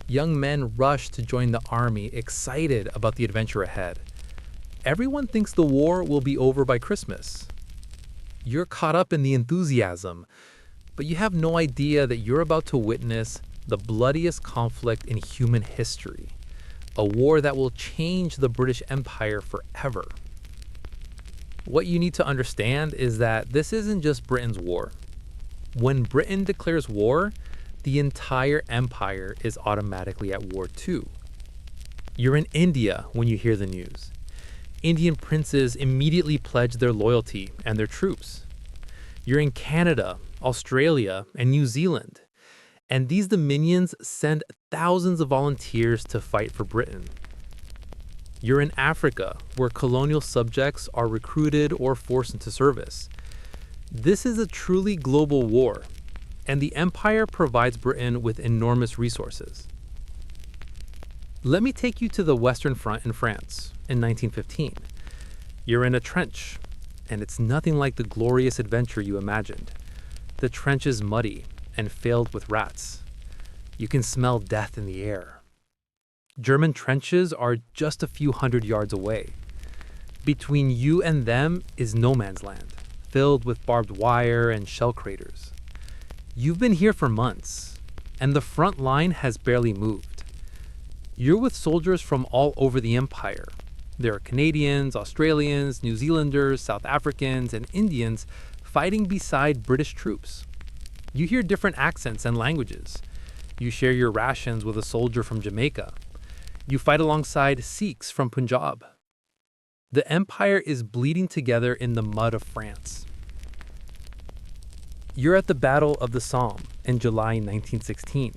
Young men rush to join the army, excited about the adventure ahead. Everyone thinks the war will be over by Christmas. You're caught up in the enthusiasm, but you have no idea that you're about to witness the bloodiest conflict in human history, a war that will change the British Empire forever. What you need to understand is that this isn't just Britain's war. When Britain declares war, the entire empire is automatically at war too. You're in India when you hear the news. Indian princes immediately pledge their loyalty and their troops. You're in Canada, Australia, and New Zealand, and these dominions send thousands of volunteers to fight for Britain. You're in Africa, where colonial subjects are recruited or forced into service. This is a truly global war, and the empire provides Britain with enormous resources. Let me take you to the Western Front in France in 1915. You're in a trench, and it's nothing like the glorious adventure you imagined. The trench is muddy and filled with rats. You can smell death in the air. German trenches are just a few hundred yards away. Between you and them is no man's land, filled with barbed wire and shell craters. You've been here for months, and the front line has barely moved. You're with soldiers from all over the empire. There are Canadians, Australians, New Zealanders, South Africans, and Indians fighting beside British troops. You hear different accents and languages. You share your rations with a soldier from Jamaica. You fight alongside Sikhs from Punjab. The empire is bleeding together in the mud of France. You're at the Battle of the Somme in July 1916.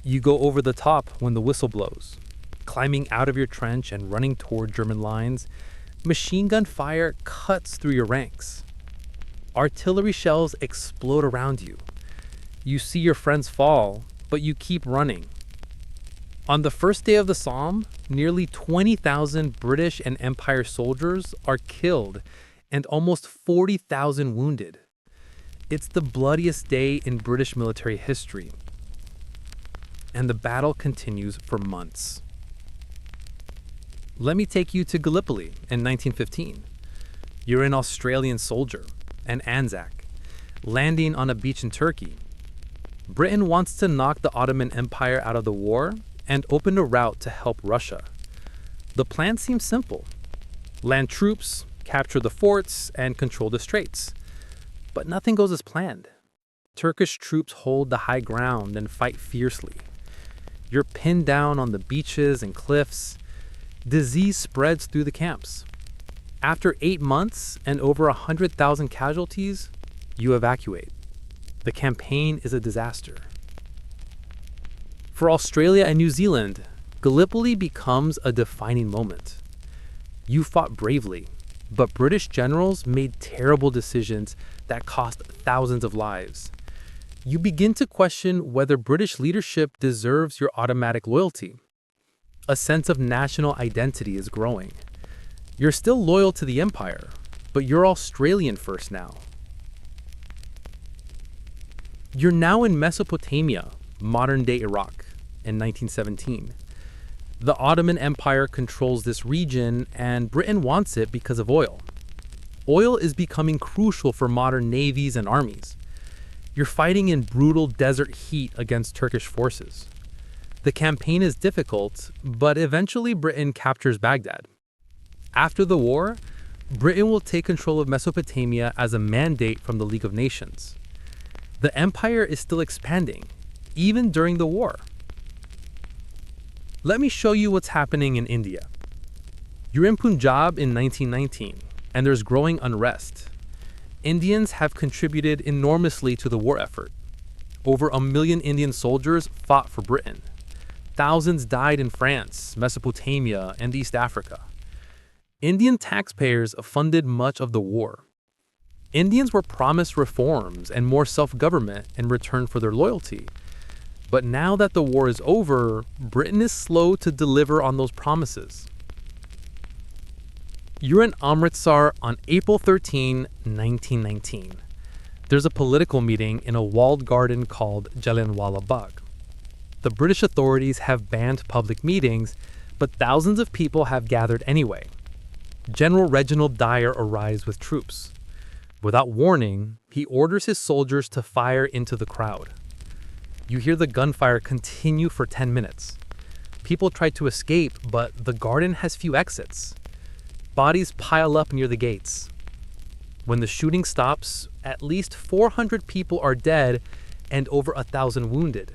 You go over the top when the whistle blows, climbing out of your trench and running toward German lines. Machine gun fire cuts through your ranks. Artillery shells explode around you. You see your friends fall, but you keep running. On the first day of the Somme, nearly 20,000 British and Empire soldiers are killed and almost 40,000 wounded. It's the bloodiest day in British military history. And the battle continues for months. Let me take you to Gallipoli in 1915. You're an Australian soldier, an Anzac, landing on a beach in Turkey. Britain wants to knock the Ottoman Empire out of the war and open a route to help Russia. The plan seems simple. Land troops, capture the forts, and control the straits. But nothing goes as planned. Turkish troops hold the high ground and fight fiercely. You're pinned down on the beaches and cliffs. Disease spreads through the camps. After 8 months and over 100,000 casualties, you evacuate. The campaign is a disaster. For Australia and New Zealand, Gallipoli becomes a defining moment. You fought bravely, but British generals made terrible decisions that cost thousands of lives. You begin to question whether British leadership deserves your automatic loyalty. A sense of national identity is growing. You're still loyal to the empire, but you're Australian first now. You're now in Mesopotamia, modern-day Iraq, in 1917. The Ottoman Empire controls this region, and Britain wants it because of oil. Oil is becoming crucial for modern navies and armies. You're fighting in brutal desert heat against Turkish forces. The campaign is difficult, but eventually Britain captures Baghdad. After the war, Britain will take control of Mesopotamia as a mandate from the League of Nations. The empire is still expanding, even during the war. Let me show you what's happening in India. You're in Punjab in 1919, and there's growing unrest. Indians have contributed enormously to the war effort. Over 1 million Indian soldiers fought for Britain. Thousands died in France, Mesopotamia, and East Africa. Indian taxpayers funded much of the war. Indians were promised reforms and more self-government in return for their loyalty. But now that the war is over, Britain is slow to deliver on those promises. You're in Amritsar on April 13, 1919. There's a political meeting in a walled garden called Jallianwala Bagh. The British authorities have banned public meetings, but thousands of people have gathered anyway. General Reginald Dyer arrives with troops. Without warning, he orders his soldiers to fire into the crowd. You hear the gunfire continue for 10 minutes. People try to escape, but the garden has few exits. Bodies pile up near the gates. When the shooting stops, at least 400 people are dead and over 1,000 wounded.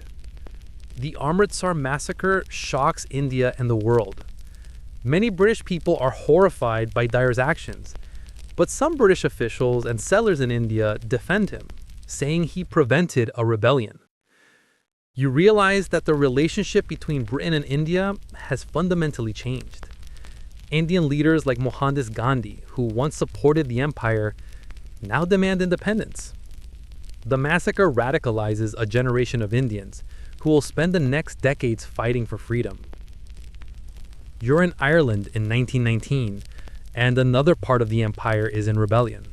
The Amritsar massacre shocks India and the world. Many British people are horrified by Dyer's actions, but some British officials and settlers in India defend him, saying he prevented a rebellion. You realize that the relationship between Britain and India has fundamentally changed. Indian leaders like Mohandas Gandhi, who once supported the empire, now demand independence. The massacre radicalizes a generation of Indians who will spend the next decades fighting for freedom. You're in Ireland in 1919, and another part of the empire is in rebellion.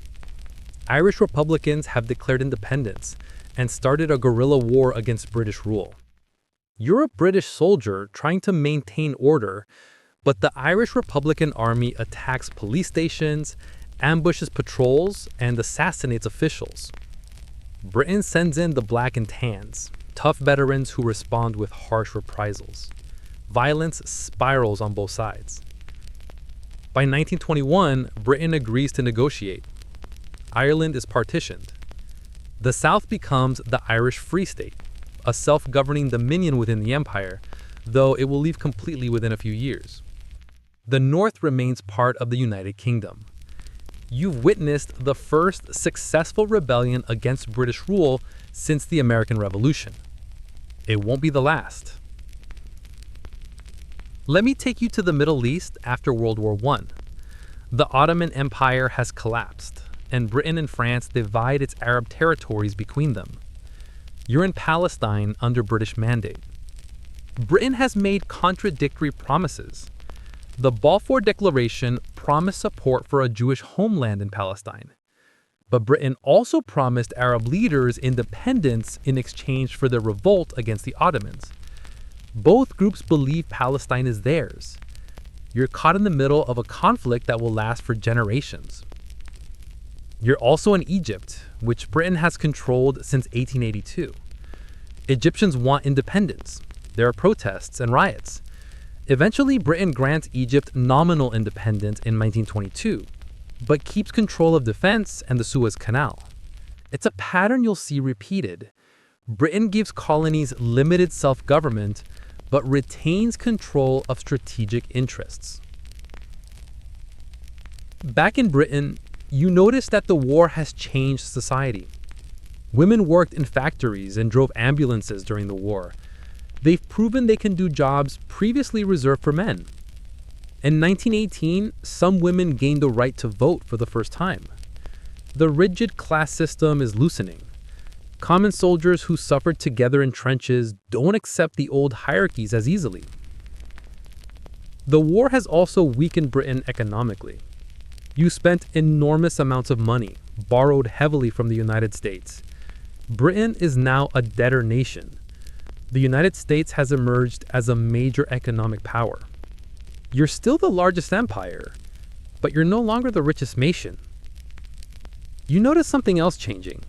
Irish Republicans have declared independence and started a guerrilla war against British rule. You're a British soldier trying to maintain order, but the Irish Republican Army attacks police stations, ambushes patrols, and assassinates officials. Britain sends in the black and tans, tough veterans who respond with harsh reprisals. Violence spirals on both sides. By 1921, Britain agrees to negotiate. Ireland is partitioned. The South becomes the Irish Free State, a self-governing dominion within the empire, though it will leave completely within a few years. The North remains part of the United Kingdom. You've witnessed the first successful rebellion against British rule since the American Revolution. It won't be the last. Let me take you to the Middle East after World War I. The Ottoman Empire has collapsed, and Britain and France divide its Arab territories between them. You're in Palestine under British mandate. Britain has made contradictory promises. The Balfour Declaration promised support for a Jewish homeland in Palestine. But Britain also promised Arab leaders independence in exchange for their revolt against the Ottomans. Both groups believe Palestine is theirs. You're caught in the middle of a conflict that will last for generations. You're also in Egypt, which Britain has controlled since 1882. Egyptians want independence. There are protests and riots. Eventually, Britain grants Egypt nominal independence in 1922, but keeps control of defense and the Suez Canal. It's a pattern you'll see repeated. Britain gives colonies limited self-government, but retains control of strategic interests. Back in Britain, you notice that the war has changed society. Women worked in factories and drove ambulances during the war. They've proven they can do jobs previously reserved for men. In 1918, some women gained the right to vote for the first time. The rigid class system is loosening. Common soldiers who suffered together in trenches don't accept the old hierarchies as easily. The war has also weakened Britain economically. You spent enormous amounts of money, borrowed heavily from the United States. Britain is now a debtor nation. The United States has emerged as a major economic power. You're still the largest empire, but you're no longer the richest nation. You notice something else changing.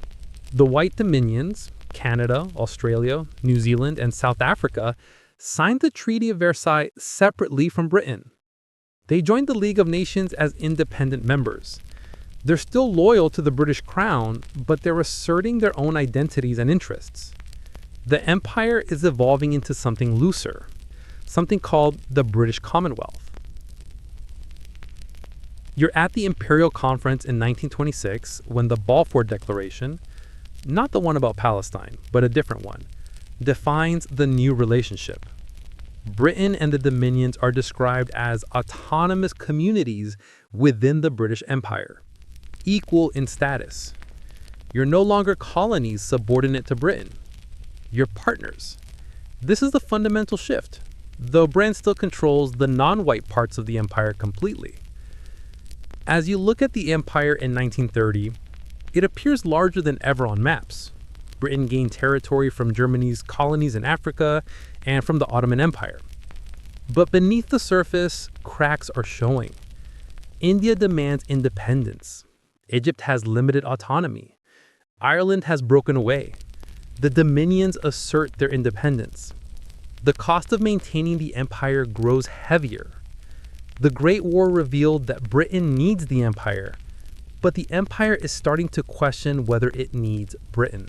The white dominions, Canada, Australia, New Zealand, and South Africa, signed the Treaty of Versailles separately from Britain. They joined the League of Nations as independent members. They're still loyal to the British Crown, but they're asserting their own identities and interests. The empire is evolving into something looser, something called the British Commonwealth. You're at the Imperial Conference in 1926 when the Balfour Declaration, not the one about Palestine, but a different one, defines the new relationship. Britain and the Dominions are described as autonomous communities within the British Empire, equal in status. You're no longer colonies subordinate to Britain. You're partners. This is the fundamental shift, though Britain still controls the non-white parts of the empire completely. As you look at the empire in 1930, it appears larger than ever on maps. Britain gained territory from Germany's colonies in Africa and from the Ottoman Empire. But beneath the surface, cracks are showing. India demands independence. Egypt has limited autonomy. Ireland has broken away. The dominions assert their independence. The cost of maintaining the empire grows heavier. The Great War revealed that Britain needs the empire, but the empire is starting to question whether it needs Britain.